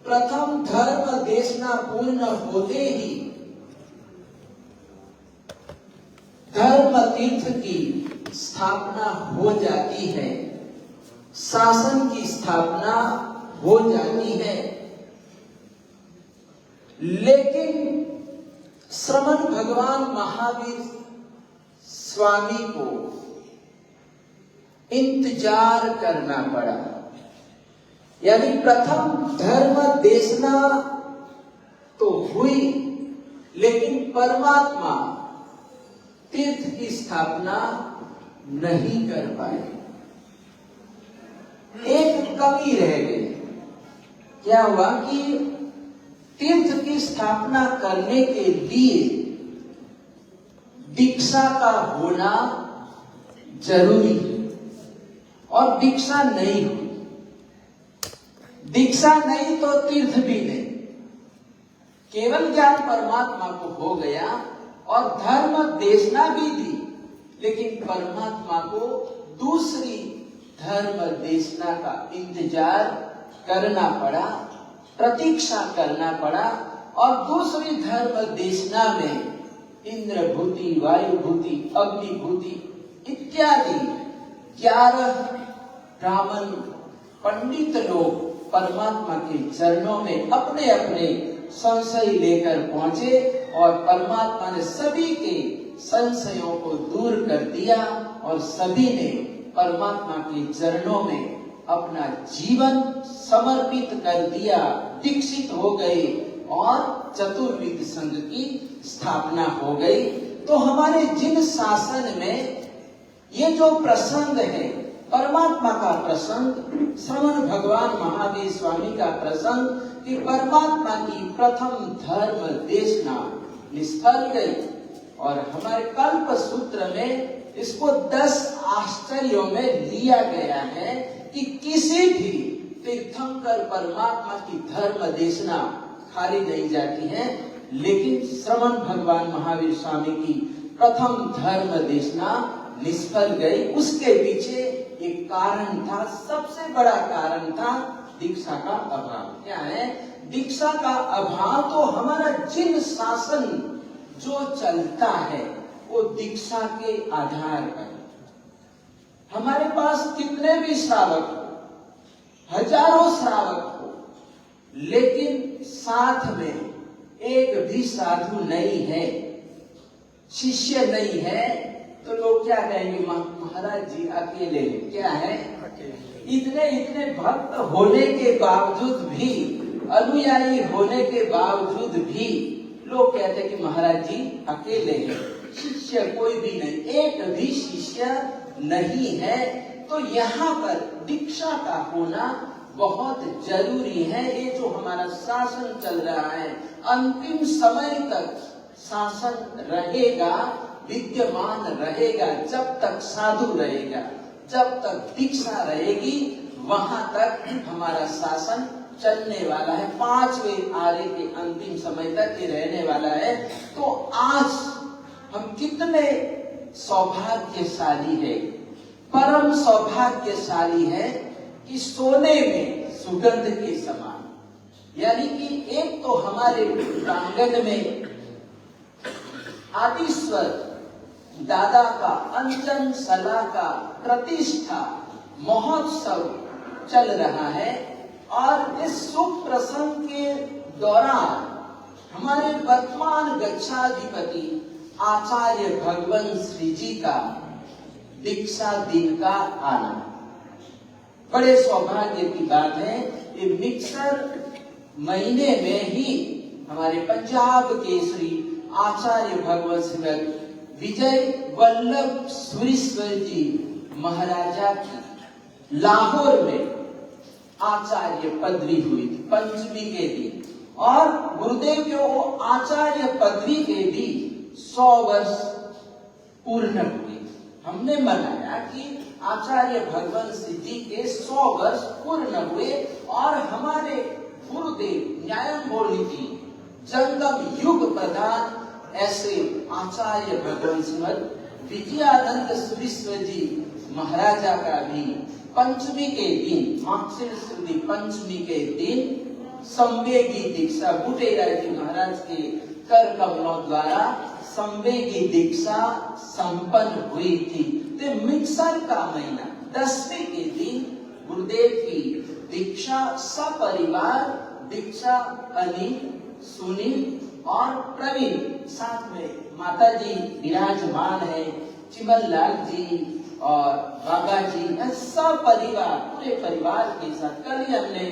प्रथम धर्म देशना पूर्ण होते ही धर्म तीर्थ की स्थापना हो जाती है, शासन की स्थापना हो जाती है। लेकिन श्रमण भगवान महावीर स्वामी को इंतजार करना पड़ा। यानी प्रथम धर्म देशना तो हुई, लेकिन परमात्मा तीर्थ की स्थापना नहीं कर पाए। एक कमी रह गई। क्या हुआ कि तीर्थ की स्थापना करने के लिए दीक्षा का होना जरूरी है, और दीक्षा नहीं हुई। दीक्षा नहीं तो तीर्थ भी नहीं। केवल ज्ञान परमात्मा को हो गया और धर्म देशना भी दी, लेकिन परमात्मा को दूसरी धर्म देशना का इंतजार करना पड़ा, प्रतीक्षा करना पड़ा। और दूसरी धर्म देशना में इंद्रभूति, वायुभूति, अग्निभूति इत्यादि 11 ब्राह्मण पंडित लोग परमात्मा के चरणों में अपने अपने संशय लेकर पहुंचे और परमात्मा ने सभी के संशयों को दूर कर दिया और सभी ने परमात्मा के चरणों में अपना जीवन समर्पित कर दिया, दीक्षित हो गए और चतुर्विद संघ की स्थापना हो गई। तो हमारे जिन शासन में ये जो प्रसंग है, परमात्मा का प्रसंग, श्रमण भगवान महावीर स्वामी का प्रसंग कि परमात्मा की प्रथम धर्म देशना निष्फल गई। और हमारे कल्प सूत्र में इसको 10 आश्चर्यों में लिया गया है कि किसी भी तीर्थंकर परमात्मा की धर्म देशना खाली नहीं जाती है, लेकिन श्रमण भगवान महावीर स्वामी की प्रथम धर्म देशना निष्फल गई। उसके पीछे एक कारण था, सबसे बड़ा कारण था दीक्षा का अभाव। क्या है? दीक्षा का अभाव। तो हमारा जिन शासन जो चलता है वो दीक्षा के आधार पर। हमारे पास कितने भी श्रावक हो, हजारों श्रावक हो, लेकिन साथ में एक भी साधु नहीं है, शिष्य नहीं है तो लोग क्या कहेंगे, महाराज जी अकेले हैं। क्या है, इतने इतने भक्त होने के बावजूद भी, अनुयायी होने के बावजूद भी लोग कहते हैं कि महाराज जी अकेले हैं, शिष्य कोई भी नहीं, एक भी शिष्य नहीं है। तो यहाँ पर दीक्षा का होना बहुत जरूरी है। ये जो हमारा शासन चल रहा है, अंतिम समय तक शासन रहेगा, विद्यमान रहेगा। जब तक साधु रहेगा, जब तक दीक्षा रहेगी, वहां तक हमारा शासन चलने वाला है। 5वें आर्य के अंतिम समय तक ये रहने वाला है। तो आज हम कितने सौभाग्यशाली है, परम सौभाग्यशाली है कि सोने में सुगंध के समान। यानी कि एक तो हमारे प्रांगण में आदिश्वर दादा का अंजन सला का प्रतिष्ठा महोत्सव चल रहा है, और इस शुभ प्रसंग के दौरान हमारे वर्तमान गच्छाधिपति आचार्य भगवान श्री जी का दीक्षा दिन का आना बड़े सौभाग्य की बात है। ये मिक्सर महीने में ही हमारे पंजाब केसरी आचार्य भगवत श्रीमद विजय वल्लभ सुरीश्वर जी महाराजा की लाहौर में आचार्य पदवी हुई थी पंचमी के दिन, और गुरुदेव के वो आचार्य पदवी के भी 100 वर्ष पूर्ण हुए। हमने मनाया कि आचार्य भगवान श्री जी के 100 वर्ष पूर्ण हुए, और हमारे गुरुदेव न्यायमूर्ति जंगम युग प्रधान ऐसे आचार्य भगवान श्रीमद विजयानंद सुरीश्वर जी महाराजा का भी पंचमी के दिन, मार्गशीर शुद्ध पंचमी के दिन संवेगी दीक्षा बुटेरा जी महाराज के कर कमलों द्वारा संवेगी दीक्षा संपन्न हुई थी। तो मिक्सर का महीना 10वें के दिन गुरुदेव की दीक्षा सपरिवार दीक्षा अनिल, सुनील और प्रवीण, साथ में माता जी विराजमान है, चिमन लाल जी और बाबा जी, सब परिवार पूरे परिवार के साथ। कल ही हमने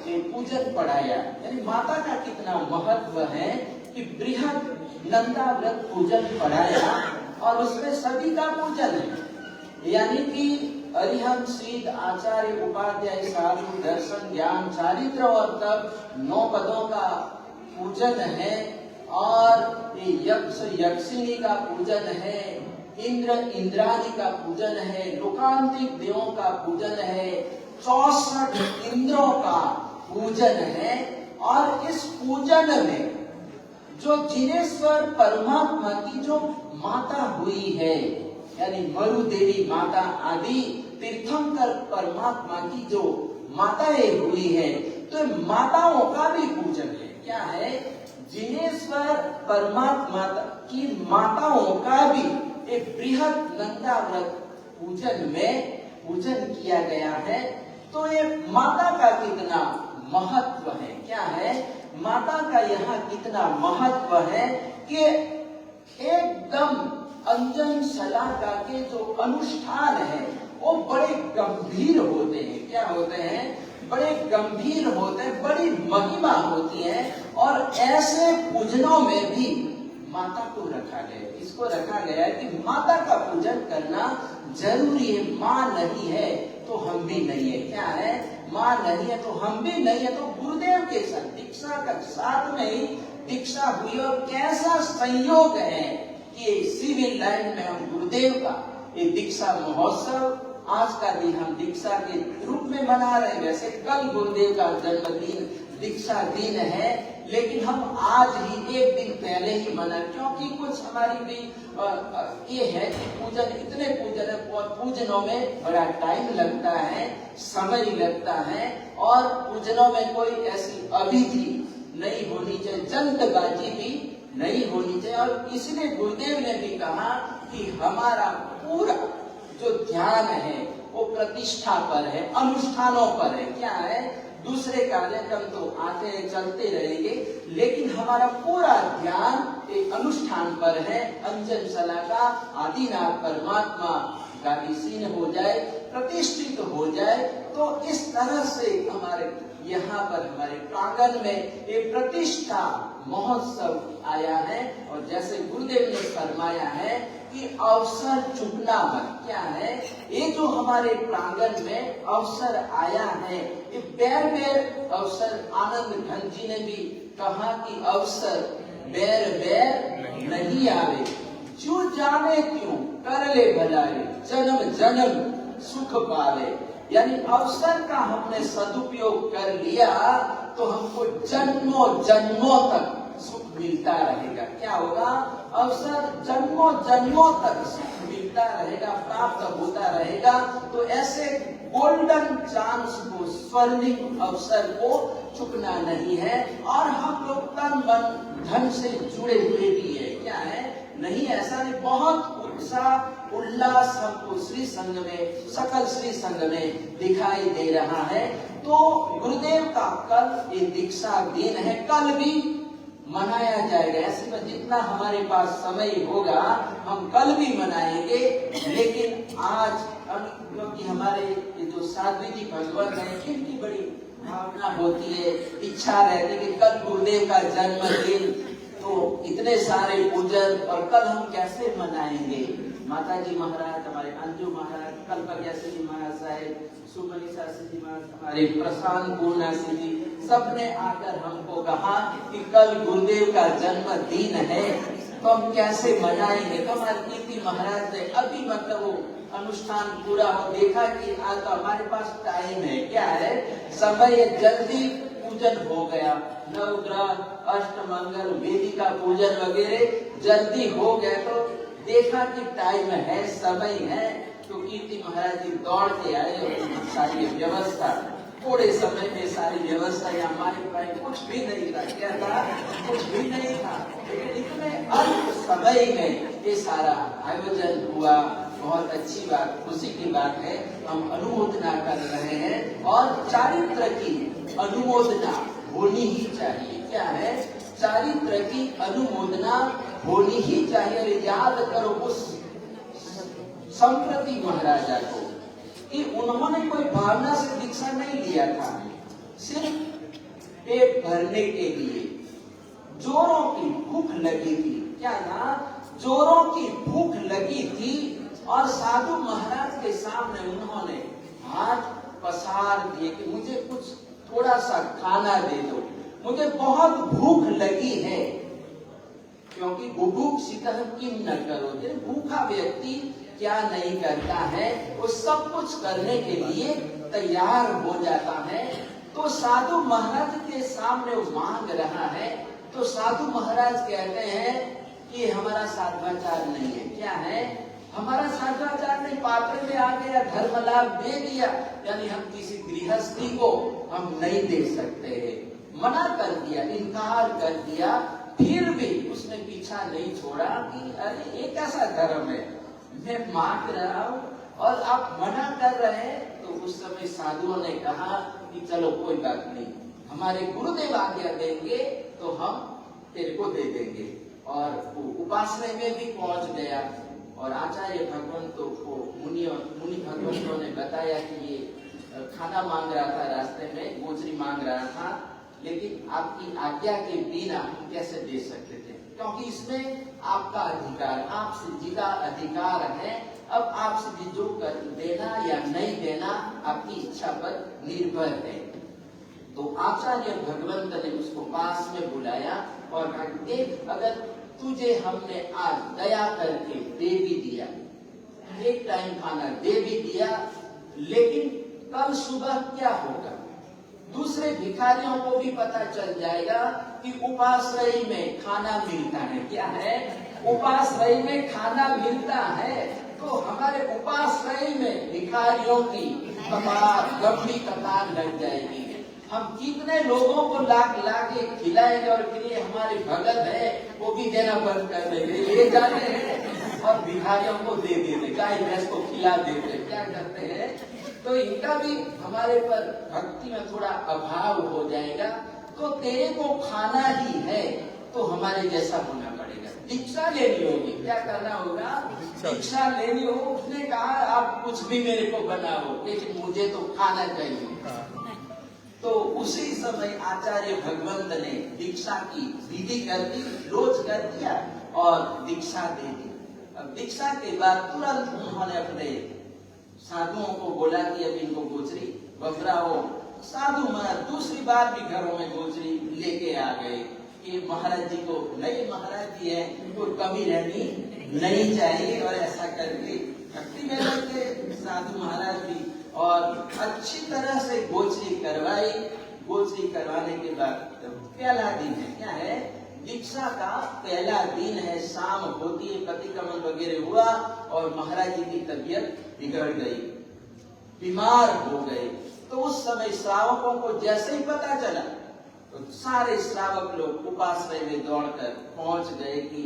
पूजन पढ़ाया, यानी माता का कितना महत्व है कि बृहद नंदा व्रत पूजन पढ़ाया, और उसमें सभी का पूजन है। यानी कि अरिहंत सिद्ध आचार्य उपाध्याय साधु दर्शन ज्ञान चारित्र और तब 9 पदों का पूजन है, और यक्ष यक्षिणी का पूजन है, इंद्र इंद्राणी का पूजन है, लोकांतिक देवों का पूजन है, 64 इंद्रों का पूजन है। और इस पूजन में जो जिनेश्वर परमात्मा की जो माता हुई है, यानी मरु देवी माता आदि तीर्थंकर परमात्मा की जो माताएं हुई है, तो माताओं का भी पूजन है। क्या है, जिनेश्वर परमात्मा की माताओं का भी एक बृहद नंदा व्रत पूजन में पूजन किया गया है। तो ये माता का कितना महत्व है, क्या है, माता का यहाँ कितना महत्व है कि एकदम अंजन शलाका के जो अनुष्ठान है वो बड़े गंभीर होते हैं। क्या होते हैं, बड़े गंभीर होते हैं, बड़ी महिमा होती है। और ऐसे पूजनों में भी माता को रखा गया, इसको रखा गया है कि माता का पूजन करना जरूरी है। माँ नहीं है तो हम भी नहीं है। क्या है, माँ नहीं है तो हम भी नहीं है। तो गुरुदेव के साथ दीक्षा का साथ में ही दीक्षा हुई, और कैसा संयोग है कि सिविल लाइन में हम गुरुदेव का ये दीक्षा महोत्सव आज का दिन हम दीक्षा के रूप में मना रहे हैं। वैसे कल गुरुदेव का जन्मदिन दीक्षा दिन है, लेकिन हम आज ही एक दिन पहले ही मना, क्योंकि कुछ हमारी भी ये है कि पूजन, इतने पूजन है, पूजनों में बड़ा टाइम लगता है, समय लगता है, और पूजनों में कोई ऐसी अभिधि नहीं होनी चाहिए, जल्दबाजी भी नहीं होनी चाहिए। और इसलिए गुरुदेव ने भी कहा कि हमारा पूरा जो ध्यान है वो प्रतिष्ठा पर है, अनुष्ठानों पर है। क्या है, दूसरे कार्यक्रम तो आते हैं, चलते रहेंगे, लेकिन हमारा पूरा ध्यान एक अनुष्ठान पर है। अंजन सला का आदिनाथ परमात्मा का सीन हो जाए, प्रतिष्ठित हो जाए। तो इस तरह से हमारे यहाँ पर हमारे प्रांगण में एक प्रतिष्ठा महोत्सव आया है। और जैसे गुरुदेव ने फरमाया है कि अवसर चुकना मत। क्या है ये जो हमारे प्रांगण में अवसर आया है, ये बैर बैर अवसर। आनंद घन जी ने भी कहा कि अवसर बैर बैर नहीं आवे, जो जाने क्यों कर ले भलाई, जन्म जन्म सुख पावे। यानी अवसर का हमने सदुपयोग कर लिया तो हमको जन्मों जन्मों तक सुख मिलता रहेगा। क्या होगा? अवसर जन्मों जन्मों तक सुख मिलता रहेगा, प्राप्त होता रहेगा। तो ऐसे गोल्डन चांस को, स्वर्णिम अवसर को चुकना नहीं है। और हम लोग तन मन धन से जुड़े हुए भी है। क्या है? नहीं ऐसा नहीं, बहुत उत्साह उल्लास हमको श्री संघ में, सकल श्री संघ में दिखाई दे रहा है। तो गुरुदेव का कल ये दीक्षा दिन है, कल भी मनाया जाएगा। ऐसे में जितना हमारे पास समय होगा हम कल भी मनाएंगे। लेकिन आज क्योंकि हमारे ये जो साध्वी जी भगवत है, इनकी बड़ी भावना होती है, इच्छा रहती है कि कल गुरुदेव का जन्मदिन, तो इतने सारे पूजन, और कल हम कैसे मनाएंगे। माता जी महाराज, हमारे अंजू महाराज, कल्पज्ञासी जी महाराज साहेब, सुमनी शास्त्री जी महाराज, हमारे प्रशांत पूर्णासी जी, सबने आकर हमको कहा कि कल गुरुदेव का जन्मदिन है, तो हम कैसे मनाएंगे। तो हमारे कीर्ति महाराज ने अभी मतलब वो अनुष्ठान पूरा हो, देखा कि आज तो हमारे पास टाइम है। क्या है? समय जल्दी पूजन हो गया, नवग्रह, अष्टमंगल, वेदी का पूजन वगैरह जल्दी हो गया। तो देखा कि टाइम है, समय है, तो कीर्ति महाराज जी दौड़ के आए और सारी व्यवस्था, थोड़े समय में सारी व्यवस्था, या हमारे पास कुछ भी नहीं था। क्या था? कुछ भी नहीं था, लेकिन इतने अल्प समय में ये सारा आयोजन हुआ। बहुत अच्छी बात, खुशी की बात है। हम अनुमोदना कर रहे हैं, और चारित्र की अनुमोदना होनी ही चाहिए। क्या है? चारित्र की अनुमोदना होनी ही चाहिए। याद करो उस संप्रति महाराजा को कि उन्होंने कोई भावना से दीक्षा नहीं लिया था, सिर्फ पेट भरने के लिए। जोरों की भूख लगी थी। क्या था? जोरों की भूख लगी थी, और साधु महाराज के सामने उन्होंने हाथ पसार दिए कि मुझे कुछ थोड़ा सा खाना दे दो, मुझे बहुत भूख लगी है। क्योंकि बुभुक शीतल किम न करो, भूखा व्यक्ति क्या नहीं करता है, वो सब कुछ करने के लिए तैयार हो जाता है। तो साधु महाराज के सामने वो मांग रहा है, तो साधु महाराज कहते हैं कि हमारा साधवाचार नहीं है। क्या है? हमारा साधवाचार नहीं, पात्र में आ गया, धर्म लाभ दे दिया, यानी हम किसी गृहस्थी को हम नहीं दे सकते हैं। मना कर दिया, इनकार कर दिया। फिर भी उसने पीछा नहीं छोड़ा कि अरे ये कैसा धर्म है, मैं मांग रहा हूँ और आप मना कर रहे हैं। तो उस समय साधुओं ने कहा कि चलो कोई बात नहीं, हमारे गुरुदेव आज्ञा देंगे तो हम तेरे को दे देंगे। और उपासना में भी पहुंच गया, और आचार्य भगवंतों को मुनि भगवंतों ने बताया कि ये खाना मांग रहा था, रास्ते में गोचरी मांग रहा था, लेकिन आपकी आज्ञा के बिना हम कैसे दे सकते थे, क्योंकि इसमें आपका अधिकार, आपसे जीता अधिकार है। अब आपसे जो कर देना या नहीं देना आपकी इच्छा पर निर्भर है। तो आचार्य भगवंत ने उसको पास में बुलाया और कहा, देख अगर तुझे हमने आज दया करके दे भी दिया, एक टाइम खाना दे भी दिया, लेकिन कल सुबह क्या होगा, दूसरे भिखारियों को भी पता चल जाएगा कि उपाश्रयी में खाना मिलता है। क्या है? उपाश्रयी में खाना मिलता है। तो हमारे उपाश्रयी में भिखारियों की कतार, लंबी कतार लग जाएगी। हम कितने लोगों को लाके खिलाएंगे, और फिर ये हमारे भगत है वो भी देना बंद कर देंगे, ले जाते हैं और भिखारियों को दे देते, गाय भैंस को खिला देते। क्या करते हैं? तो इनका भी हमारे पर भक्ति में थोड़ा अभाव हो जाएगा। तो तेरे को खाना ही है तो हमारे जैसा होना पड़ेगा, दीक्षा लेनी होगी। क्या करना होगा? दीक्षा लेनी हो। उसने कहा आप कुछ भी मेरे को बनाओ लेकिन मुझे तो खाना चाहिए। तो उसी समय आचार्य भगवंत ने दीक्षा की विधि कर दी, रोज कर दिया और दीक्षा दे दी। अब दीक्षा के बाद तुरंत उन्होंने अपने साधुओं को बोला कि अब इनको गोचरी बफराओ। साधु महाराज दूसरी बार भी घरों में गोचरी लेके आ गए कि महाराज जी को, नहीं महाराज जी है, कोई कमी रहनी नहीं चाहिए। और ऐसा करके भक्ति में लगे साधु महाराज भी और अच्छी तरह से गोचरी करवाई। गोचरी करवाने के बाद पहला दिन है, क्या है? दीक्षा का पहला दिन है। शाम होती है, प्रतिक्रमण वगैरह हुआ और महाराज जी की तबीयत बिगड़ गई, बीमार हो गए। तो उस समय श्रावकों को जैसे ही पता चला तो सारे श्रावक लोग उपाश्रय में दौड़कर पहुंच गए कि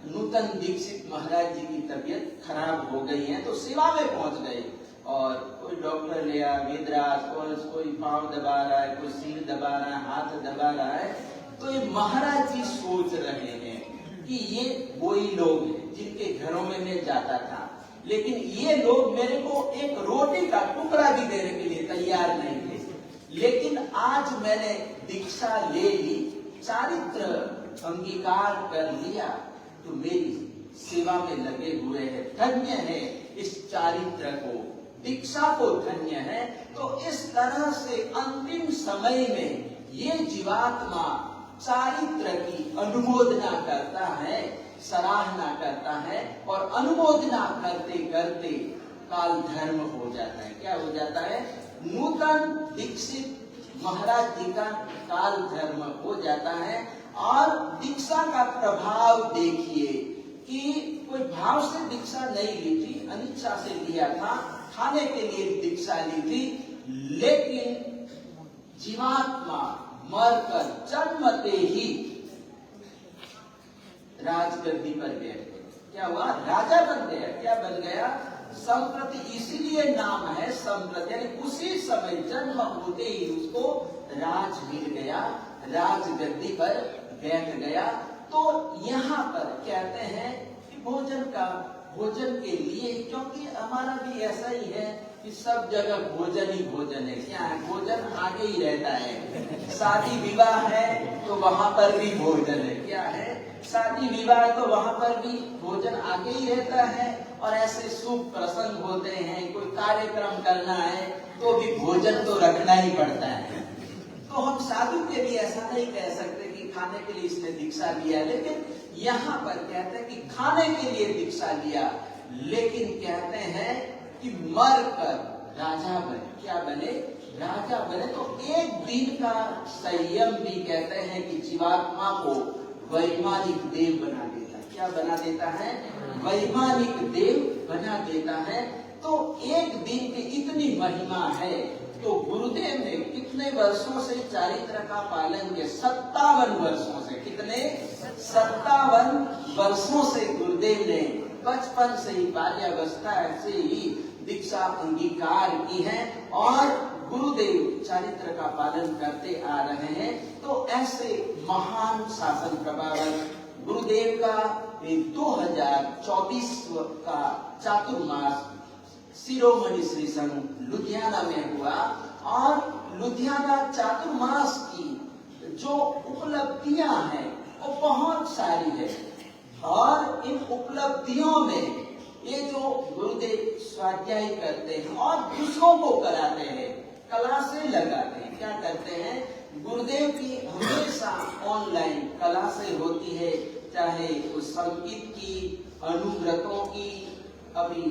नूतन दीक्षित महाराज जी की तबीयत खराब हो गई है। तो सेवा में पहुंच गए और कोई डॉक्टर ले आया, वेदराज, कोई पांव दबा रहा है, कोई सिर दबा रहा है, हाथ दबा रहा है। तो ये महाराज जी सोच रहे हैं कि ये वही लोग हैं जिनके घरों में मैं जाता था, लेकिन ये लोग मेरे को एक रोटी का टुकड़ा भी देने के लिए तैयार नहीं थे। लेकिन आज मैंने दीक्षा ले ली, चारित्र अंगीकार कर लिया, तो मेरी सेवा में लगे हुए हैं। धन्य है इस चारित्र को, दीक्षा को धन्य है। तो इस तरह से अंतिम समय में ये जीवात्मा चारित्र की अनुमोदना करता है, सराहना करता है और अनुमोदना करते करते काल धर्म हो जाता है। क्या हो जाता है? नूतन दीक्षित महाराज जी का काल धर्म हो जाता है। और दीक्षा का प्रभाव देखिए कि कोई भाव से दीक्षा नहीं ली थी, अनिच्छा से लिया था, खाने के लिए दीक्षा ली थी, लेकिन जीवात्मा मरकर जन्मते ही राजगद्दी पर गया। क्या हुआ? राजा बन गया। क्या बन गया? संप्रति, इसीलिए नाम है संप्रति, यानी उसी समय जन्म होते ही उसको राज मिल गया, राजगद्दी पर बैठ गया। तो यहाँ पर कहते हैं कि भोजन के लिए, क्योंकि हमारा भी ऐसा ही है कि सब जगह भोजन ही भोजन है। क्या है? भोजन आगे ही रहता है। शादी विवाह है तो वहां पर भी भोजन है। क्या है? शादी विवाह तो वहां पर भी भोजन आगे ही रहता है। और ऐसे शुभ प्रसंग होते हैं, कोई कार्यक्रम करना है तो भी भोजन तो रखना ही पड़ता है। तो हम साधु के लिए ऐसा नहीं कह सकते कि खाने के लिए इसने दीक्षा लिया, लेकिन यहाँ पर कहते हैं कि खाने के लिए दीक्षा लिया, लेकिन कहते हैं कि मर कर राजा बने। क्या बने? राजा बने। तो एक दिन का संयम भी कहते हैं कि जीवात्मा को वैमानिक देव बना देता है। क्या बना देता है? वैमानिक देव बना देता है। तो एक दिन की इतनी महिमा है। तो गुरुदेव ने कितने वर्षों से चारित्र का पालन किया? 57 वर्षों से। कितने? 57 वर्षों से गुरुदेव ने बचपन से ही, बाल्यावस्था से ही दीक्षा अंगीकार की है और गुरुदेव चारित्र का पालन करते आ रहे हैं। तो ऐसे महान शासन प्रभावक गुरुदेव का 2024 का चातुर्मास शिरोमणि श्री संघ लुधियाना में हुआ। और लुधियाना चातुर्मास की जो उपलब्धियां हैं वो बहुत सारी है। और इन उपलब्धियों में ये जो गुरुदेव स्वाध्याय करते हैं और दूसरों को कराते हैं, क्लासे लगाते हैं। क्या करते हैं? गुरुदेव की हमेशा ऑनलाइन क्लासे होती है, चाहे उस संगीत की, अनुव्रतों की, अभी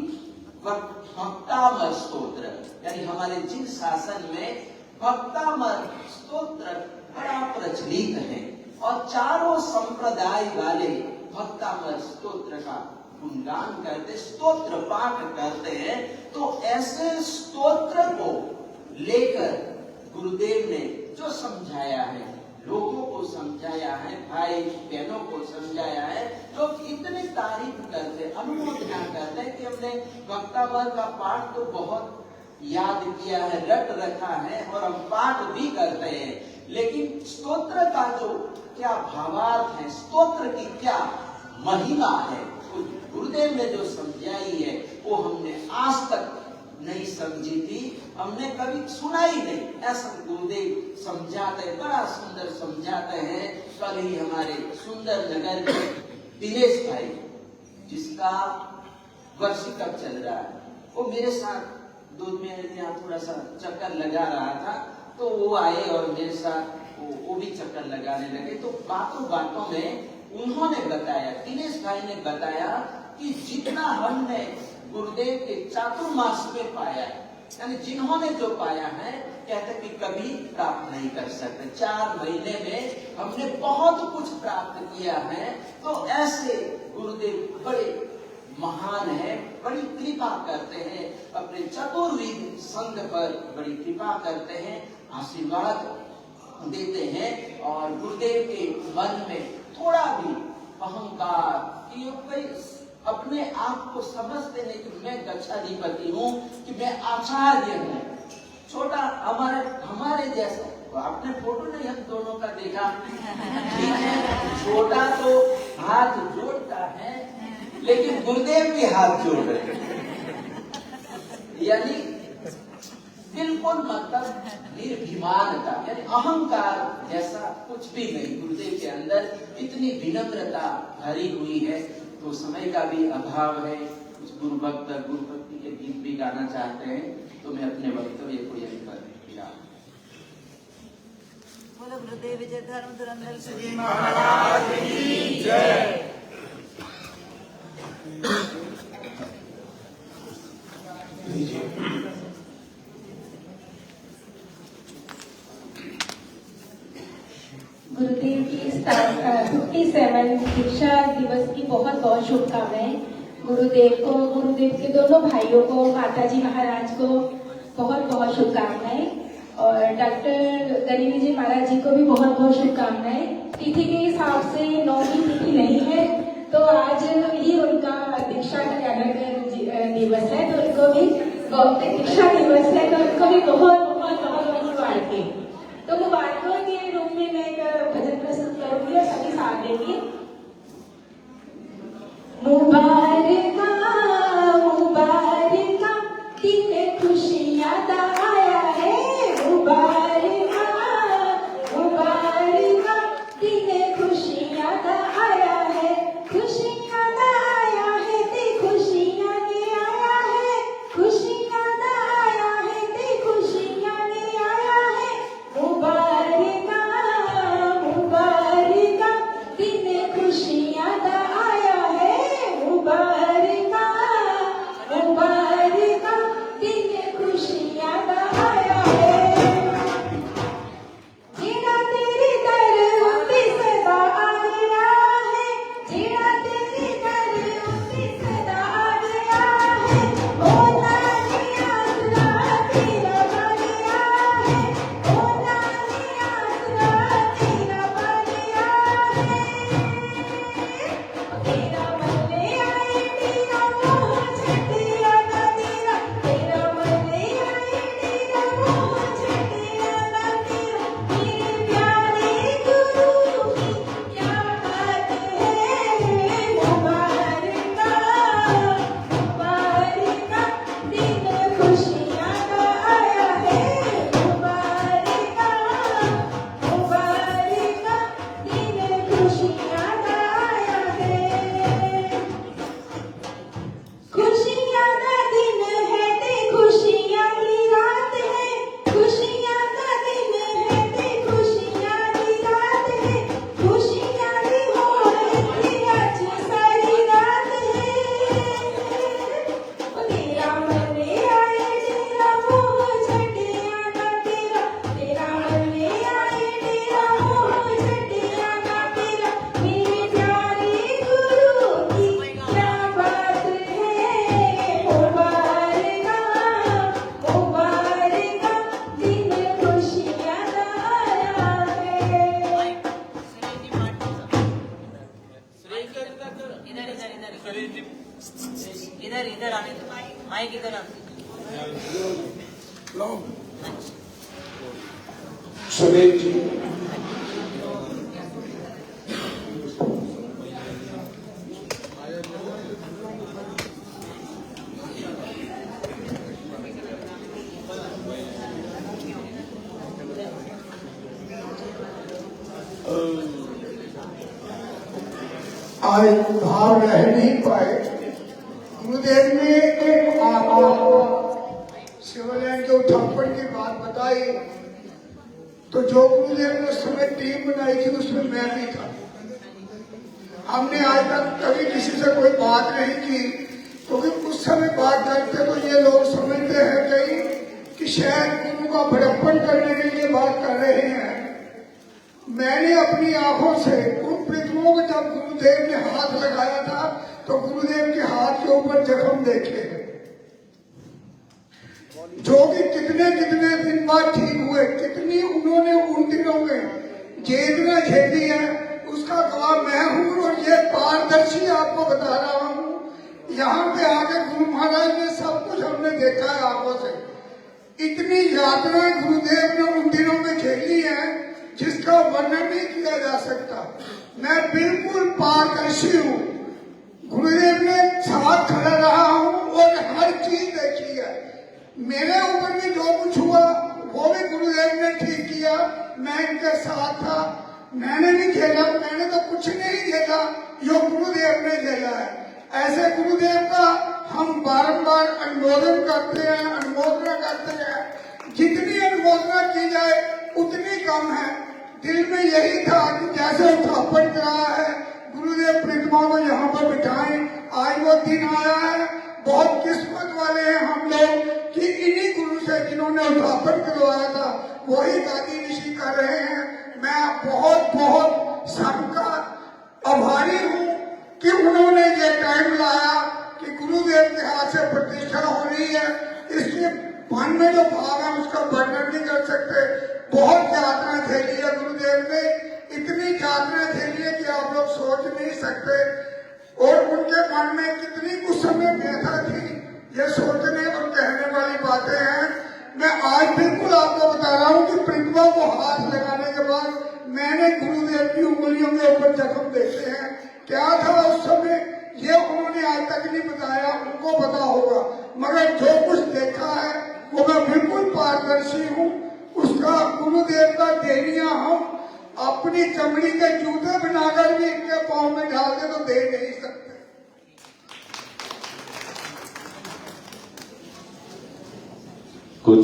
भक्तामर स्तोत्र, यानी हमारे जिन शासन में भक्तामर स्तोत्र बड़ा प्रचलित है और चारों संप्रदाय वाले भक्तामर स्तोत्र का गुणगान करते, स्तोत्र पाठ करते हैं। तो ऐसे स्तोत्र को लेकर गुरुदेव ने जो समझाया है, लोगों को समझाया है, भाई बहनों को समझाया है, लोग इतनी तारीफ करते, अनुमोदना करते हैं कि हमने भक्तामर का पाठ तो बहुत याद किया है, रट रखा है और हम पाठ भी करते हैं। लेकिन स्तोत्र का जो क्या भावार्थ है, स्तोत्र की क्या महिमा है, वो गुरुदेव ने जो समझाई है वो हमने आज तक नहीं समझी थी, हमने कभी सुना ही नहीं। ऐसा गुरुदेव समझाते, बड़ा सुंदर समझाते हैं। कल ही हमारे सुंदर नगर के दिनेश भाई, जिसका वर्षिकप चल रहा है, वो मेरे साथ दूध में यहाँ थोड़ा सा चक्कर लगा रहा था, तो वो आए और मेरे साथ वो भी चक्कर लगाने लगे। तो बातों बातों में उन्होंने बताया, दिनेश भाई ने बताया कि जितना हमने गुरुदेव के चातुर्मास में पाया है, यानी जिन्होंने जो पाया है, कहते कि कभी प्राप्त नहीं कर सकते। 4 महीने में हमने बहुत कुछ प्राप्त किया है। तो ऐसे गुरुदेव बड़े महान है, बड़ी कृपा करते हैं, अपने चतुर्विद संघ पर बड़ी कृपा करते हैं, आशीर्वाद देते हैं। और गुरुदेव के मन में थोड़ा भी अहंकार कि कोई अपने आप को समझते नहीं कि मैं गच्छाधिपति हूँ, कि मैं आचार्य हूँ। छोटा हमारे जैसा, आपने फोटो नहीं हम दोनों का देखा, ठीक है, छोटा तो हाथ जोड़ता है, लेकिन गुरुदेव भी हाथ जोड़ रहे हैं, यानी बिल्कुल मतलब निर्भिमानता, यानी अहंकार जैसा कुछ भी नहीं गुरुदेव के अंदर, इतनी विनम्रता भरी हुई है। तो समय का भी अभाव है, कुछ गुरु भक्ति के गीत भी गाना चाहते हैं, तो मैं अपने वक्तव्य को यही कर बोलो गुरुदेव जय, धर्म धुरंधर श्री महाराज की जय। गुरुदेव की 57 दीक्षा दिवस की बहुत बहुत शुभकामनाएं। गुरुदेव को, गुरुदेव के दोनों भाइयों को, माताजी महाराज को बहुत बहुत शुभकामनाएं, और डॉक्टर गरीबी जी महाराज जी को भी बहुत बहुत शुभकामनाएं। तिथि के हिसाब से 9वीं तिथि नहीं है, तो आज ही उनका दीक्षा का दिवस है, तो उनको भी दीक्षा दिवस है, तो उनको भी बहुत बहुत बहुत मुबारकें। तो मुबारकों के रूप में मैं एक भजन प्रस्तुत करूंगी और सभी साथ देंगे। मुबारका मुबारका दिन खुशियां दा आया है, मुबारका मुबारका दिन खुशियां दा आया है, खुशियां दा आया है ते खुशियां ने आया है, खुशियां दा आया है ते खुशियां ने आया है, मुबारका मुबारका दिन खुशियां दा आया है, मुबारका मुबारका दिन खुशियां दा आया है। जेड़ा तेरे दर उत्ते सदा आ गया है, जेड़ा तेरे दर उत्ते सदा आ गया है, ओ नानी आसरा तेरा बन गया है, ओ नानी आसरा तेरा बन गया है। तेरा मल्ले आए तेरा मोह छटिया ना तेरा, तेरा मल्ले आए तेरा मोह छटिया ना तेरा, मेरे प्यारे गुरु की क्या बात है, मुबारका मुबारका दिन खुशियां का आया है, मुबारका मुबारका दिन खुशियां का आया है। खुशियां का दिन है ते खुशियां की रात है, खुशियां का दिन है ते खुशियां की रात है, खुशियां की हो इतनी आज सारी रात है। ओ तेरा मल्ले आए तेरा मोह छटिया ना तेरा, तेरा मल्ले आए तेरा मोह छटिया ना तेरा, मेरे प्यारे गुरु की क्या बात है, मुबारका मुबारका दिन खुशियां दा आया है। इधर इधर इधर आने दो, माइक इधर आने दो। सुरेश जी, आज उधार रह नहीं पाए। गुरुदेव ने एक शिवलिंग के उठापन की बात बताई, तो जो गुरुदेव ने उस समय टीम बनाई थी उसमें मैं भी था। हमने आज तक कभी किसी से कोई बात नहीं की, क्योंकि उस समय बात करते तो ये लोग समझते हैं कहीं कि शायद गुरु का बड़प्पन करने के लिए बात कर रहे हैं। मैंने अपनी आंखों से उन प्रतिमाओं को, जब गुरुदेव ने हाथ लगाया था तो गुरुदेव के हाथ के ऊपर जख्म देखे, जो कि कितने कितने दिन बाद ठीक हुए। कितनी उन्होंने उन दिनों में जेदना झेली है उसका गवाह मैं हूँ। और ये पारदर्शी आपको बता रहा हूँ, यहाँ पे आके गुरु महाराज ने सब कुछ हमने देखा है आंखों से। इतनी यातनाएं गुरुदेव ने उन दिनों में झेली है जिसका वर्णन नहीं किया जा सकता। मैं बिल्कुल पारदर्शी हूँ, गुरुदेव ने साथ खड़ा रहा हूँ और हर चीज देखी है। मेरे ऊपर भी जो कुछ हुआ वो भी गुरुदेव ने ठीक किया, मैं इनके साथ था। मैंने नहीं झेला, मैंने तो कुछ नहीं झेला, जो गुरुदेव ने झेला है। ऐसे गुरुदेव का हम बारंबार अनुमोदन करते हैं, अनुमोदना करते हैं। जितनी अनुमोदना की जाए उतनी कम है। दिल में यही था कि जैसे उठापन करा है गुरुदेव प्रतिमा को यहाँ पर बिठाएं। आज वो दिन आया है, बहुत किस्मत वाले हैं हम लोग कि इन्हीं गुरु से जिन्होंने उठापन करवाया था वही गादी ऋषि कर रहे हैं। मैं बहुत बहुत सबका आभारी हूँ कि उन्होंने ये टाइम लाया कि गुरुदेव के हाथ से प्रतिष्ठा हो रही है। इसके मन में जो भाव है उसका वर्णन नहीं कर सकते। बहुत यातना झेली है गुरुदेव ने, इतनी यातना झेली है कि आप लोग सोच नहीं सकते। और उनके मन में कितनी उस समय व्यथा थी, ये सोचने और कहने वाली बातें हैं। मैं आज बिल्कुल आपको बता रहा हूँ कि प्रतिमा को हाथ लगाने के बाद मैंने गुरुदेव की उंगलियों के ऊपर जख्म देखे हैं। क्या था उस समय ये उन्होंने आज तक नहीं बताया, उनको पता होगा। मगर जो कुछ देखा है वो मैं बिल्कुल पारदर्शी हूँ। उसका गुरुदेव का देनिया हम अपनी चमड़ी के जूते बनाकर भी इनके पाँव में डाल दे तो दे नहीं सकते। कुछ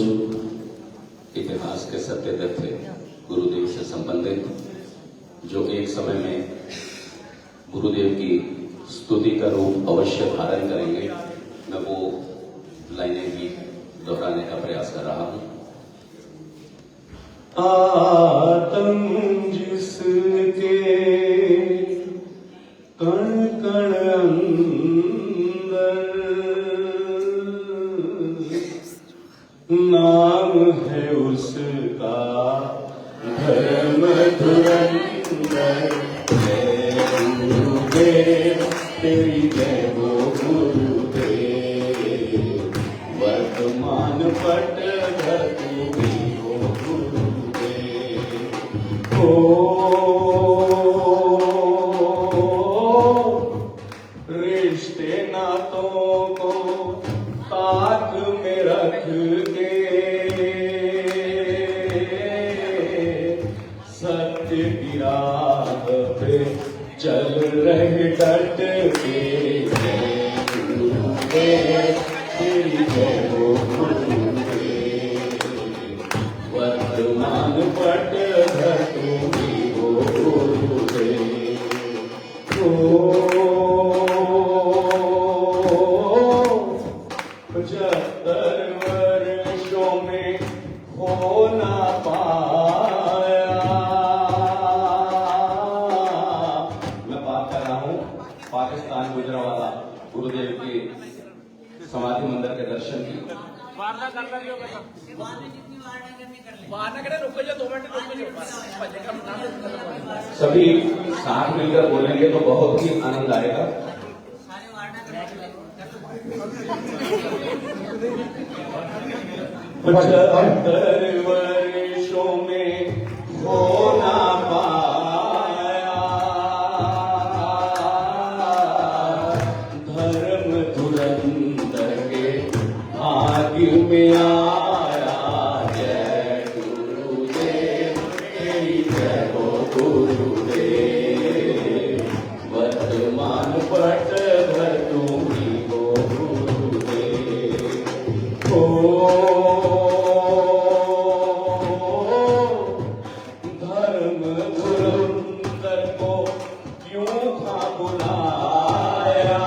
इतिहास के सत्य तथ्य गुरुदेव से संबंधित, जो एक समय में गुरुदेव की स्तुति का रूप अवश्य धारण करेंगे। मैं वो लाइनें भी दोहराने का प्रयास कर रहा हूं। आत्म जिसके कण कण अंदर, नाम है उसका धर्म धुरंधर। गुरुदेव तेरी जय हो गुरुदेव, वर्तमान पट धरती हो गुरुदेव। रिश्ते नातों को ताक में रख के सत्य की राह पे चल रहे डट के। गुरुदेव तेरी जय हो गुरुदेव, वर्तमान पट धरती हो गुरुदेव। 75 वर्षों में हो ना पाया। मैं बात कर रहा हूँ पाकिस्तान गुजरावाला गुरुदेव के समाधि मंदिर के दर्शन की। सभी साथ मिलकर बोलेंगे तो बहुत ही आनंद आएगा। 75 वर्षों में हो ना पाया धर्म धुरंधर के भाग्य में आया। जय गुरुदेव तेरी जय हो गुरुदेव, वर्तमान पटधर तुम ही हो गुरुदेव। धर्म धुरंधर को क्यों था बुलाया,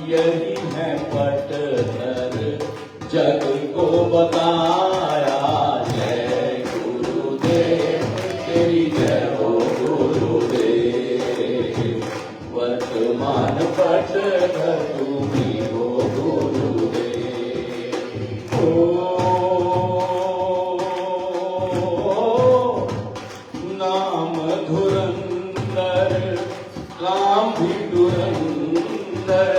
यही है पटधर जग को बताया। जय गुरुदेव तेरी जय हो गुरुदेव, वर्तमान पटधर तुम ही हो गुरुदेव। नाम धुरंधर काम भी धुरंधर,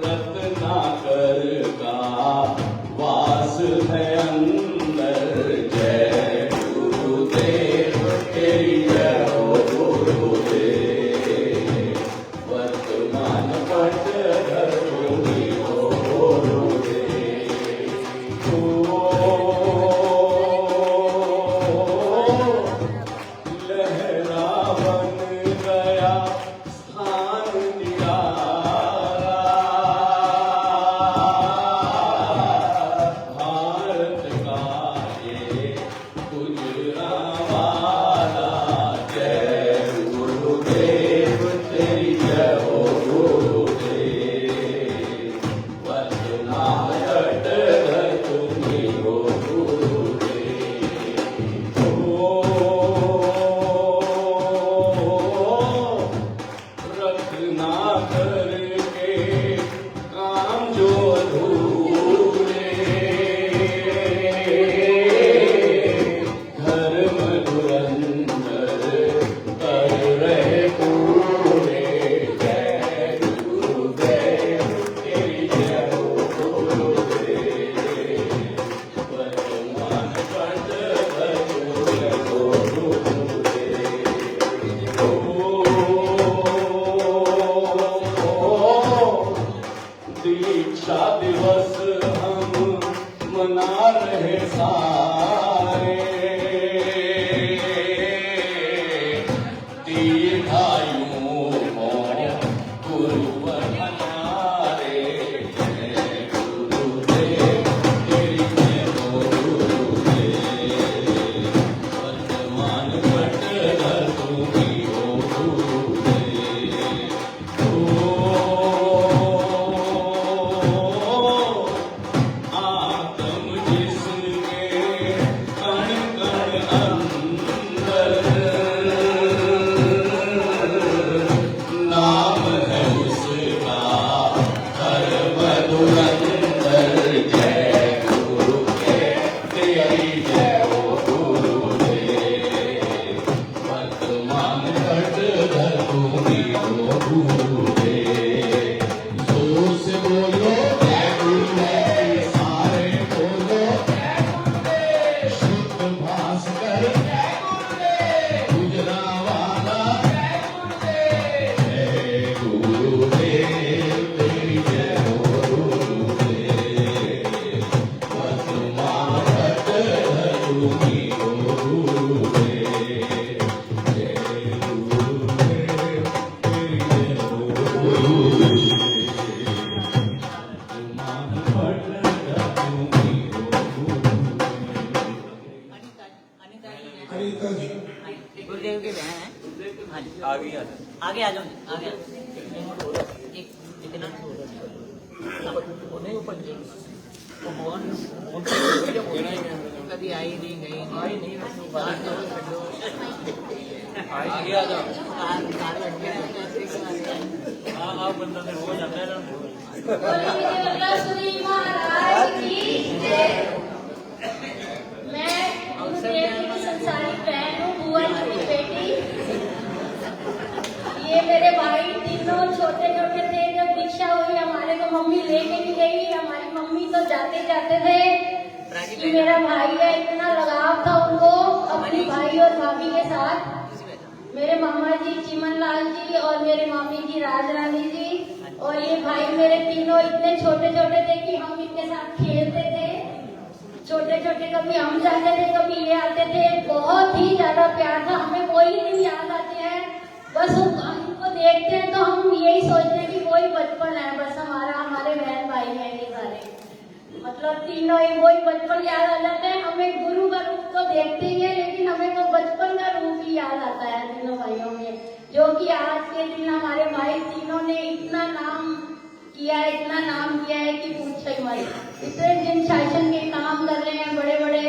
रत्नाकर का वास है अंदर। जय गुरुदेव तेरी जय हो गुरुदेव, वर्तमान पटधर तुम ही हो गुरुदेव। लहरा बन गया स्थान निराला, भारत का ये गुजरांवाला। जय गुरुदेव तेरी जय हो गुरुदेव, वर्तमान पटधर तुम ही हो गुरुदेव। रत्नाकर के काम जो अधूरे, धर्म धुरंधर कर रहे पूरे। जय गुरुदेव तेरी जय हो गुरुदेव, वर्तमान पटधर तुम ही हो गुरुदेव। दीक्षा दिवस हम मना रहे सारे, दीर्घायु हो गुरुवर हमारे। जय गुरुदेव तेरी जय हो गुरुदेव, वर्तमान पटधर तुम ही हो गुरुदेव। आत्म जिसके कण कण अंदर, नाम है उसका धर्म धुरंधर। जय गुरु के तेरी जय हो गुरुदेव, वर्तमान पटधर तुम ही हो गुरुदेव। जोर से बोलो जय गुरुदेव, सारे बोलो जय गुरुदेव। शुद्ध भास्कर जय गुरुदेव, गुजरांवाला जय गुरुदेव। जय गुरुदेव तेरी जय हो गुरुदेव, वर्तमान पटधर तुम ही हो गुरुदेव। जय गुरुदेव तेरी जय हो गुरुदेव, वर्तमान पटधर तुम ही हो गुरुदेव। अनिता जी गुरुदेव के बहन है। हाँ जी, आगे आ जाओ, आगे आ जाओ, आगे आ जाओ। एक इतना नहीं ऊपर कभी आई नहीं गई नहीं आगे आ जाओ। हाँ हाँ बंदा तो हो जाता है ना। मैं गुरुदेव की संसारिक बहन हूँ, बुआ की बेटी। ये मेरे भाई तीनों छोटे छोटे लेके नहीं गई। हमारी मम्मी तो जाते जाते थे कि मेरा भाई है, इतना लगाव था उनको अपने भाई और भाभी के साथ। मेरे मामा जी चिमन लाल जी और मेरे मामी जी राजरानी जी और ये भाई मेरे तीनों इतने छोटे छोटे थे कि हम इनके साथ खेलते थे। छोटे छोटे कभी हम जाते थे, कभी ये आते थे। बहुत ही ज्यादा प्यार था। हमें वही दिन याद आते हैं, बस हम इनको देखते हैं तो हम यही सोचते हैं कि वही बचपन है बस हमारा, हमारे बहन भाई हैं ये सारे, मतलब तीनों ही वही बचपन याद आ जाता है। हमें गुरु का रूप तो देखते ही है, लेकिन हमें तो बचपन का रूप ही याद आता है तीनों भाइयों में, जो कि आज के दिन हमारे भाई तीनों ने इतना नाम किया है, इतना नाम किया है कि पूछो ही मत। इतने दिन शासन के काम कर रहे हैं बड़े बड़े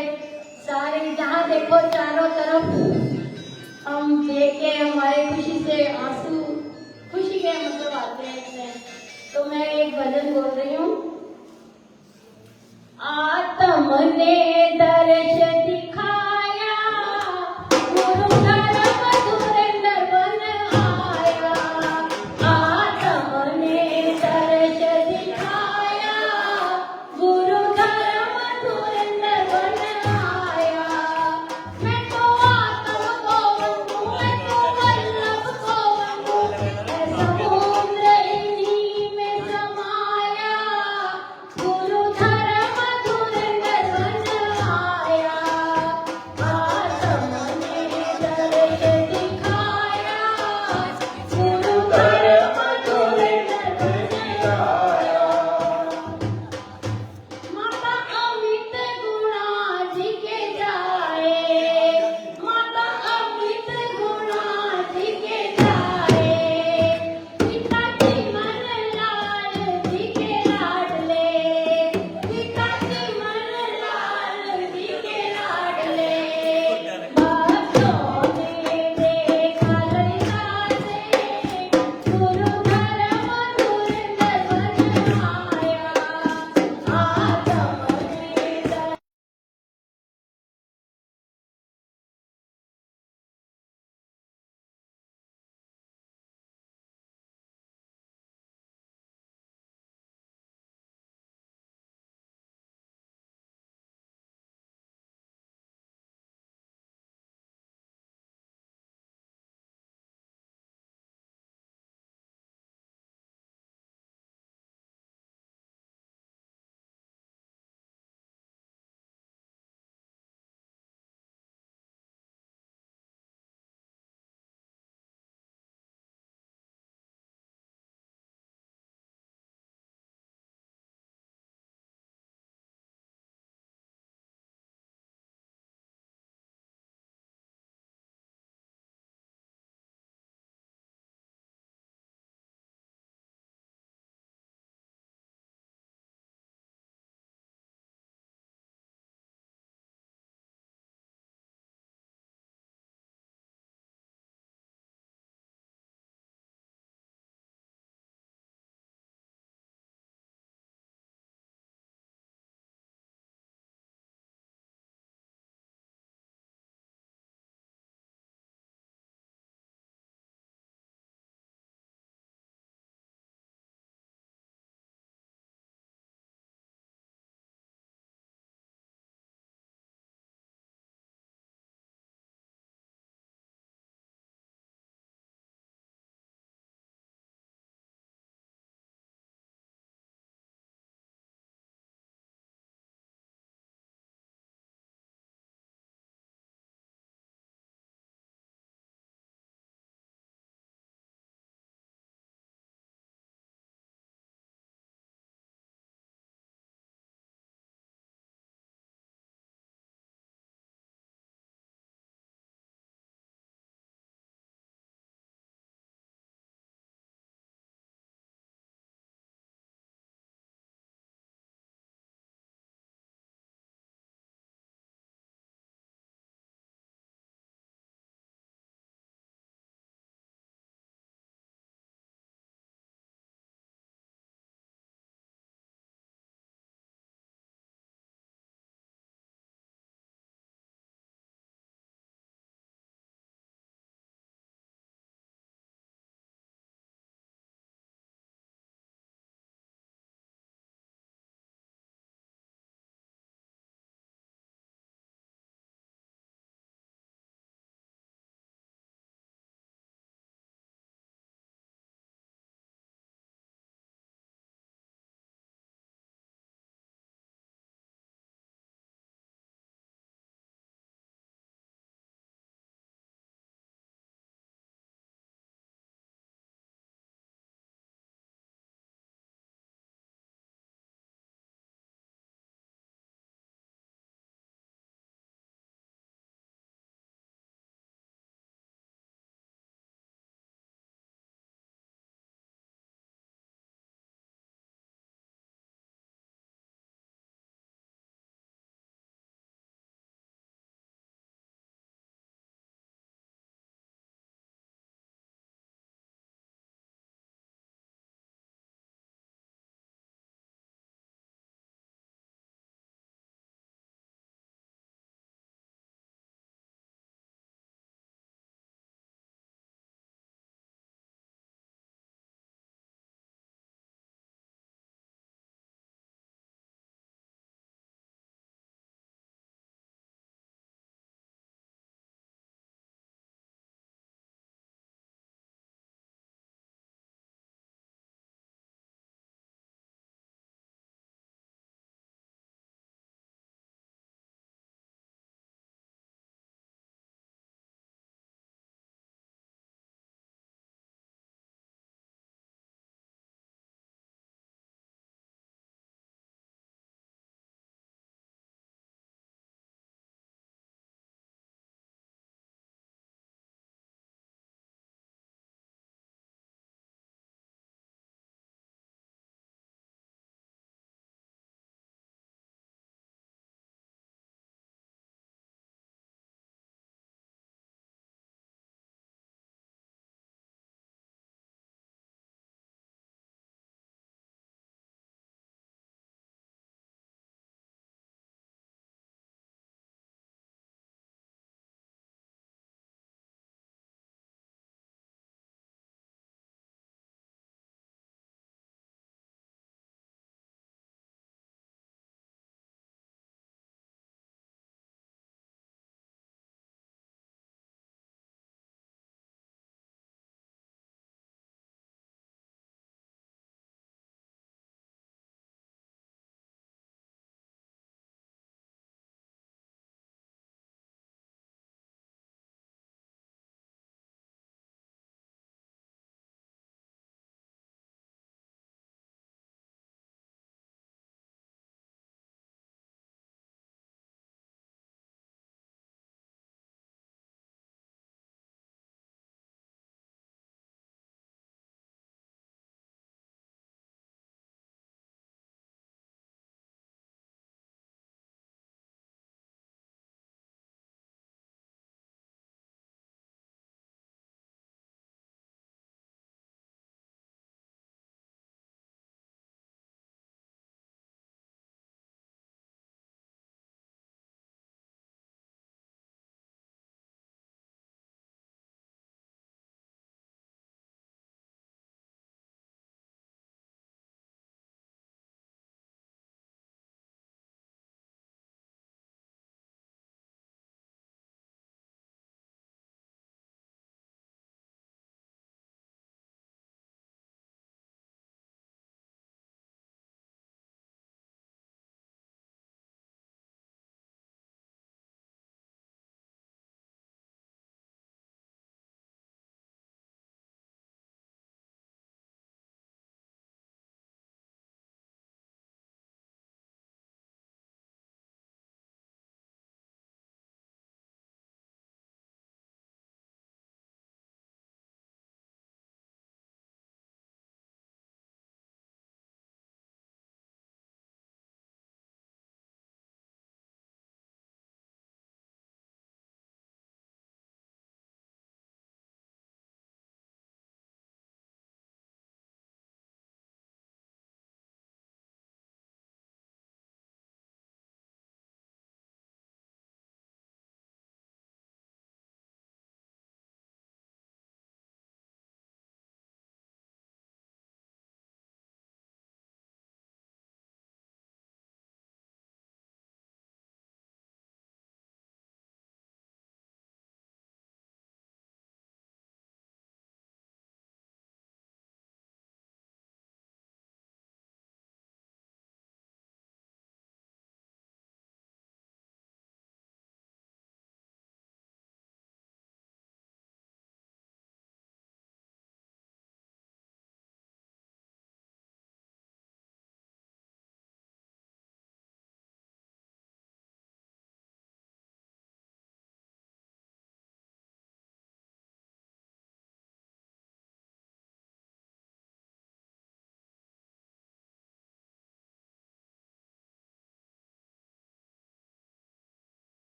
सारे, जहाँ देखो चारों तरफ हम देख के हमारे खुशी से आंसू, खुशी के मतलब आते हैं इसमें। तो मैं एक भजन बोल रही हूँ। आत्म ने दर्श दिखाया, गुरु धर्म धुरंधर बन आया। आत्म ने दर्श दिखाया, गुरु धर्म धुरंधर बन आया। मैं तो आत्म को वंदू, मैं तो वल्लभ को वंदू, ऐसा समुद्र इन्हीं में समाया। गुरु धर्म धुरंधर बन आया।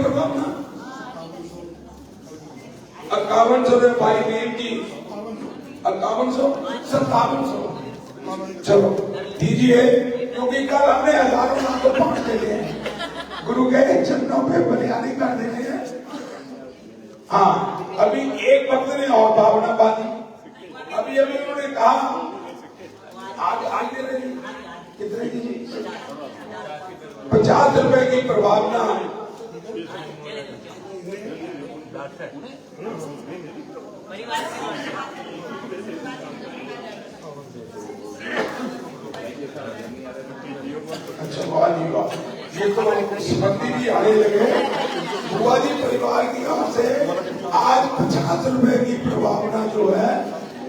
प्रभावना 5100 भाई वीर जी 5100 चलो दीजिए, क्योंकि कल हमने हजारों लाख को बांट देते हैं, गुरु के चरणों पे बलियानी कर देते हैं। हाँ, अभी एक वक्त ने और भावना बांधी, अभी उन्होंने कहा आज दे रहे कितने दीजिए 50 रुपए की प्रभावना। अच्छा वाह जी वाह, ये तो संबंधी भी आने लगे। बुआ जी परिवार की ओर से आज 50 रुपए की प्रभावना जो है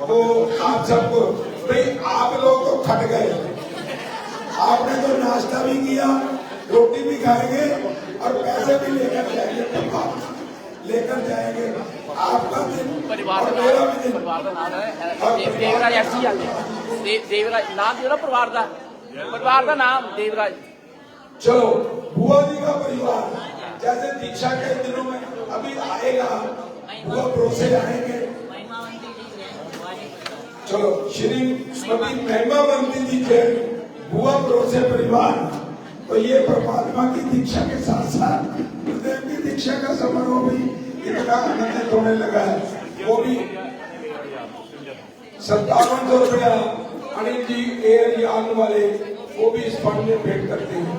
वो आप सबको, भाई आप लोग तो खट गए, आपने तो नाश्ता भी किया, रोटी भी खाएंगे और पैसे भी लेकर जाएंगे, लेकर जाएंगे। आपका दिन परिवार और मेरा भी दिन देवराज ऐसी आते देवराज नाम जो ना परिवार का नाम देवराज। चलो बुआ जी का परिवार जैसे दीक्षा के दिनों में अभी आएगा, बुआ पड़ोसे आएंगे। चलो श्रीमती महिमावंती जी के बुआ पड़ोसे परिवार, तो ये परमात्मा की दीक्षा के साथ साथ गुरुदेव की दीक्षा का समारोह भी इतना आनंदित होने लगा है। वो भी 5700 रुपया अनिल जी एयर यान वाले वो भी इस फंड में भेंट करते हैं।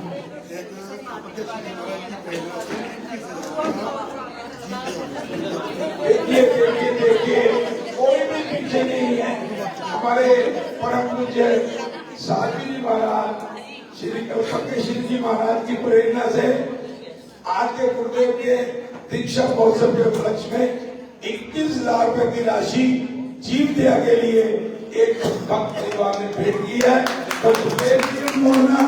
देखिए कोई भी पीछे नहीं है। हमारे परम पूज्य साध्वी जी महाराज श्री कल्पकेश्वर जी महाराज की प्रेरणा से आज के गुरुदेव के दीक्षा महोत्सव के उपलक्ष्य में 21,000 रुपए की राशि जीव दया के लिए एक भक्त परिवार ने भेंट की है। तो गुरुदेव जी की मोहना,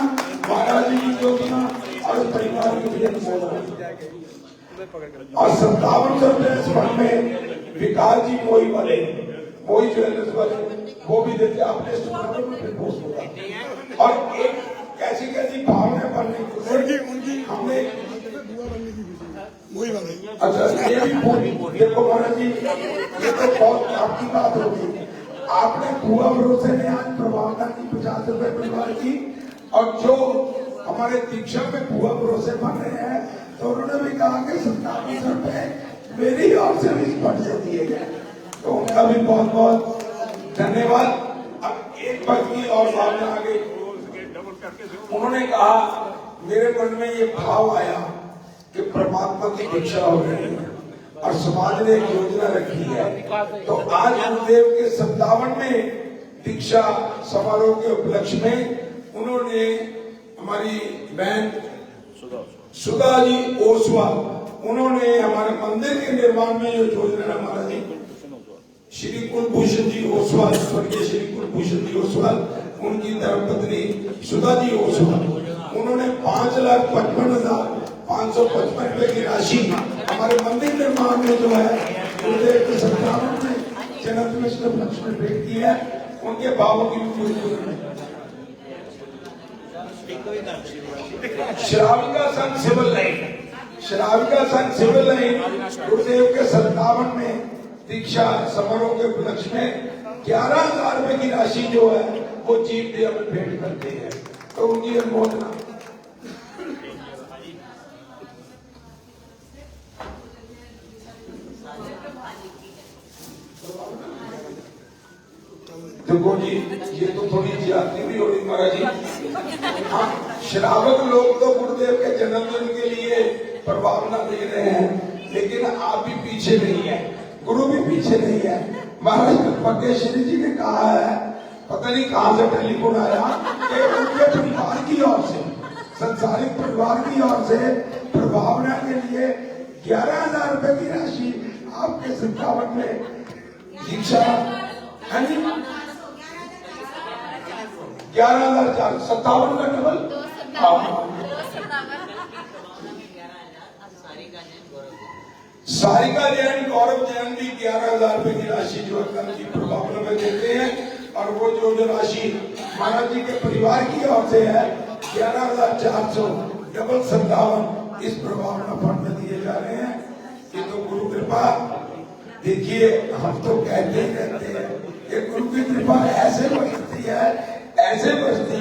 महाराज जी की योजना और परिवार की भी और 5700 रुपए इस फंड में विकास जी मोई वाले, मोई ज्वेलर्स वाले वो भी देते। आपने पोस्ट होगा और एक कैसी कैसी भावना बनने उनकी हमने अच्छा ये भी देखो महाराज जी, ये तो बहुत आपकी बात होगी। आपने बुआ भरोसे ने आज प्रभावना की 50 रुपए परिवार की, और जो हमारे दीक्षा में बुआ भरोसे बन रहे हैं तो उन्होंने भी कहा कि 5700 रुपए मेरी ओर से भी फंड से दिए गए, तो उनका भी बहुत बहुत धन्यवाद। अब एक बात की और भावना आ गई, उन्होंने कहा मेरे मन में ये भाव आया कि परमात्मा की दीक्षा हो रही है और समाज ने एक योजना रखी है, तो आज गुरुदेव के 57वें दीक्षा समारोह के उपलक्ष्य में उन्होंने हमारी बहन सुधा जी ओसवाल, उन्होंने हमारे मंदिर के निर्माण में जो योजना हमारा जी श्री कुलभूषण जी ओसवाल, स्वर्गीय श्री कुलभूषण जी ओसवाल, उनकी धर्मपत्नी सुधा जी ओसवाल, उन्होंने 5,55,555 रुपए की राशि हमारे मंदिर निर्माण में जो है गुरुदेव के 57वें जन्मदिन के उपलक्ष्य में भेंट की है। उनके भावों की श्राविका संघ सिविल लाइन, श्राविका संघ सिविल लाइन गुरुदेव के 57वें दीक्षा समारोह के उपलक्ष्य में 11,000 रुपए की राशि जो है वो जीव दया में भेंट करते हैं, तो उनकी अनुमोदना। देखो जी ये तो थोड़ी ज्यादती भी हो रही महाराज जी। हाँ, श्रावक लोग तो गुरुदेव के जन्मदिन के लिए प्रभावना दे रहे हैं, लेकिन आप भी पीछे नहीं है, गुरु भी पीछे नहीं है। महाराज कल्पकेश्वरी जी ने कहा है, पता नहीं कहां से टेलीफोन आया कि उनके परिवार की ओर से, संसारिक परिवार की ओर से प्रभावना के लिए 11,000 रुपए की राशि आपके 57 में दीक्षा 11,457 का केवल सारिका जैन, गौरव जैन भी 11,000 रुपए की राशि जो है की प्रभावना में देते हैं, और वो जो राशि महाराज जी के परिवार की ओर से है 11,400 डबल 57 इस प्रभावना फंड में दिए जा रहे हैं। ये तो गुरु कृपा, देखिए हम तो कहते ही रहते हैं कि गुरु की कृपा ऐसे बरसती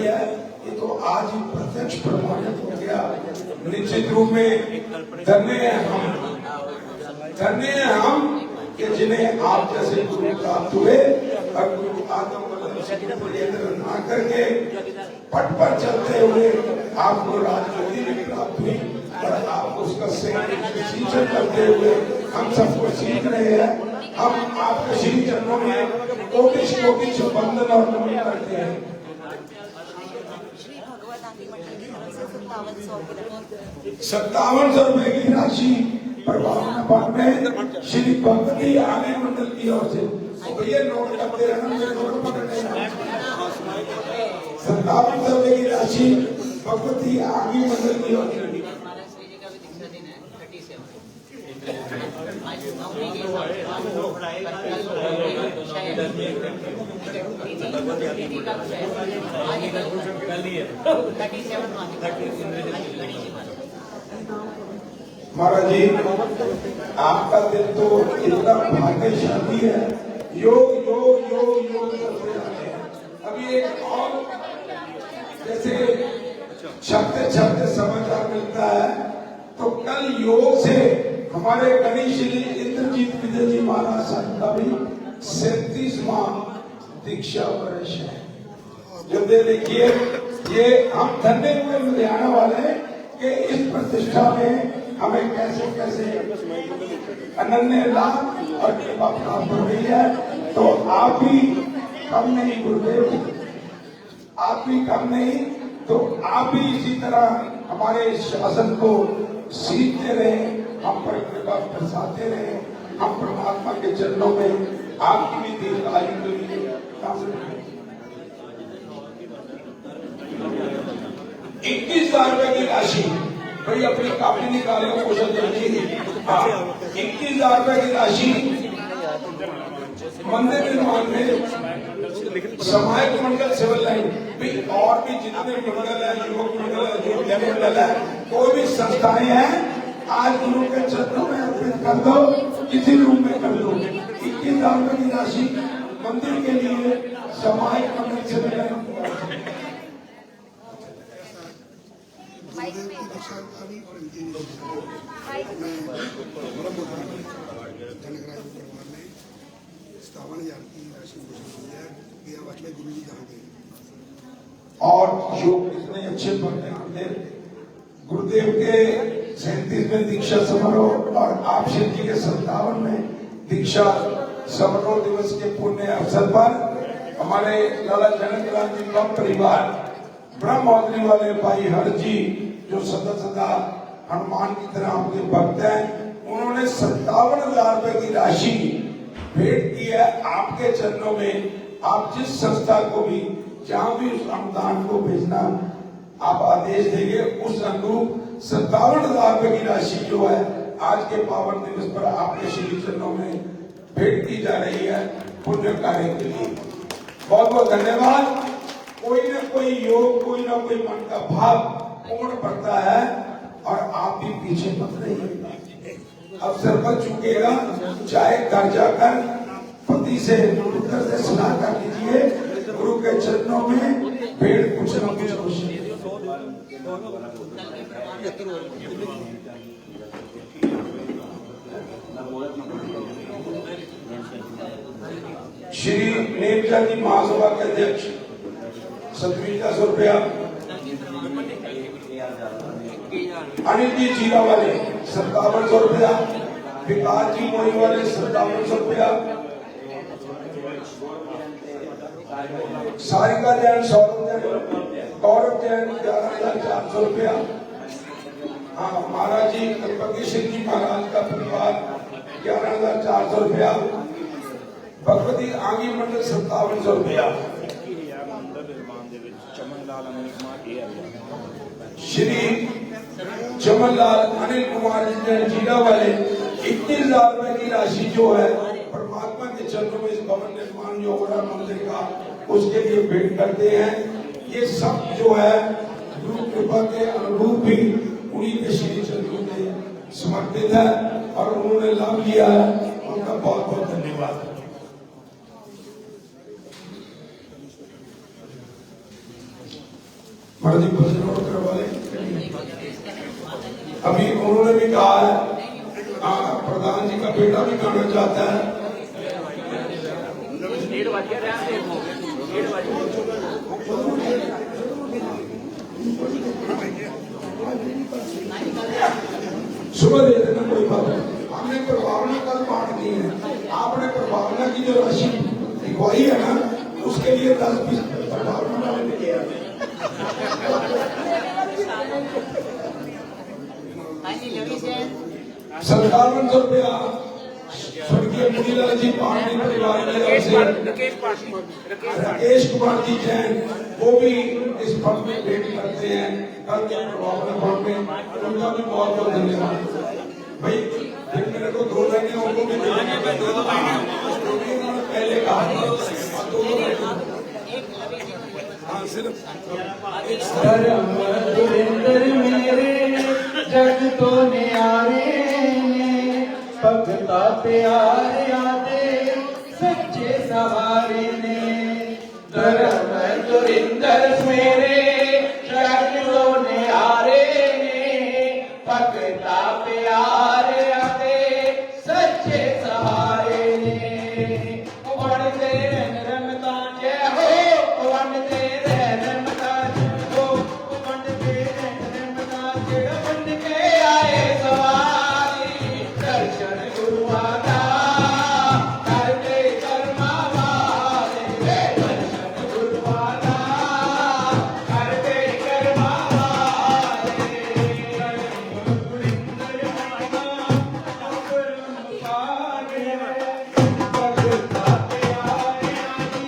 है, ये तो आज ही प्रत्यक्ष प्रमाणित हो गया। निश्चित रूप में धन्य हैं हम कि जिन्हें आप जैसे गुरु प्राप्त हुए और गुरु आत्म ना करके पट पर चलते हुए आपको राजगद्दी भी प्राप्त हुई और आप उसका सिंचन करते हुए हम सबको सीख रहे हैं। हम आपके श्री चरणों में कोटि वंदन और नमन करते हैं। 5700 रुपए की राशि प्रभावना फंड में श्री भगवती आगे मंडल की ओर से। भैया नोट करते रहना, मेरे नोट पकड़ने 5700 रुपए की राशि भगवती आगे मंडल की ओर से। महाराज जी, आपका दिन तो इतना भाग्यशाली है, योग योग योग योग करते रहते हैं। अभी एक और जैसे छपते समाचार मिलता है, तो कल योग से हमारे गणेश जी इंद्रजीत विजय जी महाराज साहब का भी 37वां दीक्षा वर्ष है। जब देखिए ये हम धन्य हुए लुधियाना वाले कि इस प्रतिष्ठा में हमें कैसे कैसे अनन्य लाभ और कृपा प्राप्त हो रही है। तो आप भी कम नहीं गुरुदेव, आप भी कम नहीं, तो आप भी इसी तरह हमारे शासन को सीखते रहे, हम पर कृपा बरसाते रहे। हम परमात्मा के चरणों में आपकी भी दीर्घायु के लिए कामना 21,000 रुपए की राशि, भाई अपनी कापी निकाले हो क्वेश्चन देखिए। 21,000 रुपए की राशि मंदिर निर्माण में समाज मंडल सिविल लाइन भी और भी जितने मंडल है, युवक मंडल है, जो मंडल है, कोई भी संस्थाएं हैं, आज गुरु के चरणों में अर्पित कर दो, किसी रूप में कर दो। 21,000 रुपए की राशि मंदिर के लिए समाज मंडल सिविल लाइन और योग इतने अच्छे बनने गुरुदेव के 37वें दीक्षा समारोह और आप शिव जी के 57 में दीक्षा समारोह दिवस के पुण्य अवसर पर हमारे लाला जनक लाल जी का परिवार ब्रह्मोदरी वाले भाई हर जी जो सदा हनुमान की तरह आपके भक्त हैं, उन्होंने 57,000 रुपए की राशि भेंट की है आपके चरणों में। आप जिस संस्था को भी जहां भी उस अनुदान को भेजना आप आदेश देंगे, उस अनुरूप 57,000 रुपए की राशि जो है आज के पावन दिवस पर आपके श्री चरणों में भेंट की जा रही है पुण्य कार्य के लिए। बहुत बहुत धन्यवाद। कोई ना कोई योग, कोई ना कोई मन का भाव पूर्ण पड़ता है और आप भी पीछे मत रहिए। अवसर पर चुकेगा, चाहे घर जाकर पति से पुत्र से सलाह कर लीजिए, गुरु के चरणों में भेंट कुछ न कुछ खुशी। श्री नेमचंद जी महासभा के अध्यक्ष 57,000 रुपया, अनिल जी जीरा वाले 57,000 रुपया, विकास जी मोई वाले 57,000 रुपया, सारिका जैन, सौरभ जैन, गौरव जैन 11,400 रुपया। हाँ, महाराज जी कल्पकी सिंह जी महाराज का परिवार 11,400 रुपया, भगवती आंगी मंडल 57,000 रुपया, श्री चमनलाल अनिल कुमार जी जीरा वाले 21,000 रुपए की राशि जो है परमात्मा के चरणों में इस भवन निर्माण जो हो रहा है मंदिर का, उसके लिए भेंट करते हैं। ये सब जो है गुरु कृपा के अनुरूप भी उन्हीं के श्री चरणों समर्पित है और उन्होंने लाभ लिया है, उनका बहुत बहुत धन्यवाद। महाराज जी भजन और करवा लें। अभी उन्होंने भी कहा है प्रधान जी का बेटा भी गाना चाहता है। सुबह दे देना, कोई बात नहीं। हमने प्रभावना कल बांट दी है, आपने प्रभावना की जो राशि लिखवाई है ना, उसके लिए 10-20 प्रभावना वाले किया। ₹57 रुपया स्वर्गीय मुनीलाल जी पांडे परिवार की ओर से राकेश कुमार जी जैन वो भी इस फंड में भेंट करते हैं कल के प्रभावना फंड में, उनका भी बहुत बहुत धन्यवाद। भाई फिर मेरे को 2 महीने उनको भी पहले कहा मेरे जग तो न्यारे भगता प्यारे आदे सच्चे सवारे ने धर्म धुरिंदर मेरे जग तो न्यारे ने भगता प्यारे आदे सच्चे सहारे ने वंडते रमता जय हो वंडते रमता हो वंडते रमता जय वंड के आए सवारी दर्शन गुरुआ का करके कर्मा वाले दर्शन गुरुआ का करके कर्मा वाले गुरिंदर माना अपरम पागे भगता प्यारे आदि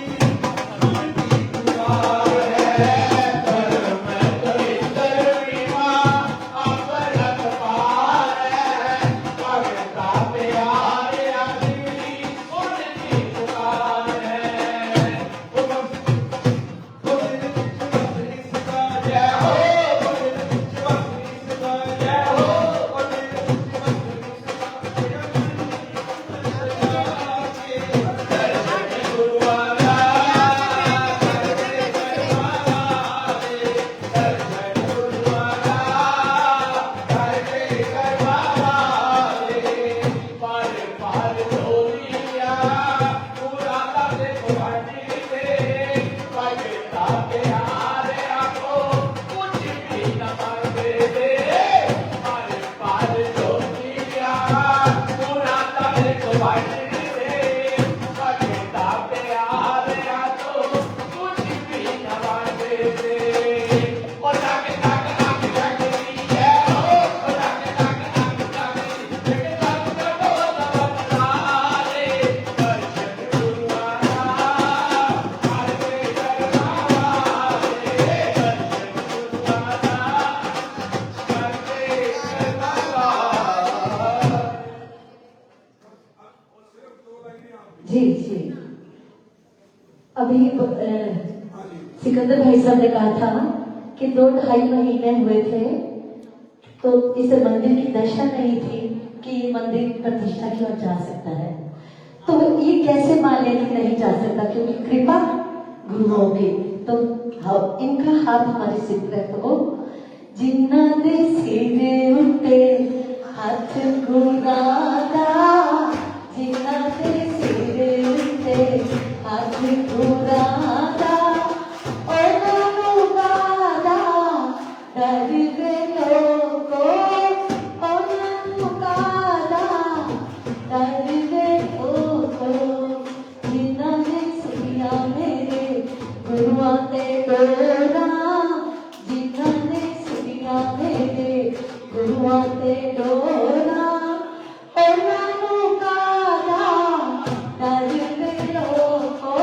माटी गुआर है धर्म गुरिंदर रीमा अपरम पार है भगता प्यारे आदि उनकी पुकार है इसका जय हो इसका जय हो दर्शन गुरुवारा करके कर्मा वाले दर्शन गुरुवारा करके कर्मा वाले पार पार डोलिया पूरा दे भवानी दे भगता प्यारे आपको कुछ भी न मांगे दे पार पार डोलिया पूरा दे भवानी दे भगता प्यारे आपको कुछ भी न मांगे दे ओ जाके जाके जाके जाके जय हो ओ जाके जाके जाके जाके जगता का वाले दर्शन गुरुवारा करके कर्मा वाले दर्शन गुरुवारा करके कर्मा वाले। जी जी अभी सिकंदर भाई साहब ने कहा था कि 2-2.5 महीने हुए थे तो इस मंदिर की दशा नहीं थी कि मंदिर प्रतिष्ठा की ओर जा सकता है, तो ये कैसे मान लें कि नहीं जा सकता क्योंकि कृपा गुरुओं की। तो इनका हाथ हमारे सिर पर रखो। जिन्ना दे सिरे उठे हाथ गुरादा जिन्ना दे सिरे उठे हाथ गुरादा ओ गादा डर गए लोगो ओ गादा डर गए लोगो जिन्ना दे सिया मेरे गुरुआ ते डोरा जिन्ना दे सिया मेरे गुरुआ ते डोरा गादा डर गए लोगो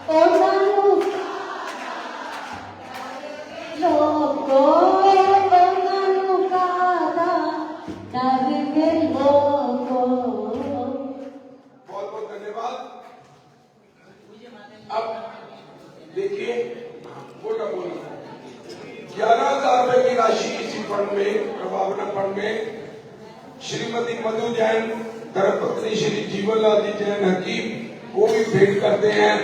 ओनानु लोको ओनानु कादा डरगे लोको। बहुत बहुत धन्यवाद। अब देखिए, बोला 11,000 रुपए की राशि इसी फंड में, प्रभावना फंड में श्रीमती मधु जैन, धर्मपत्नी श्री जीवनलाल जी जैन हकीम, वो भी भेंट करते हैं।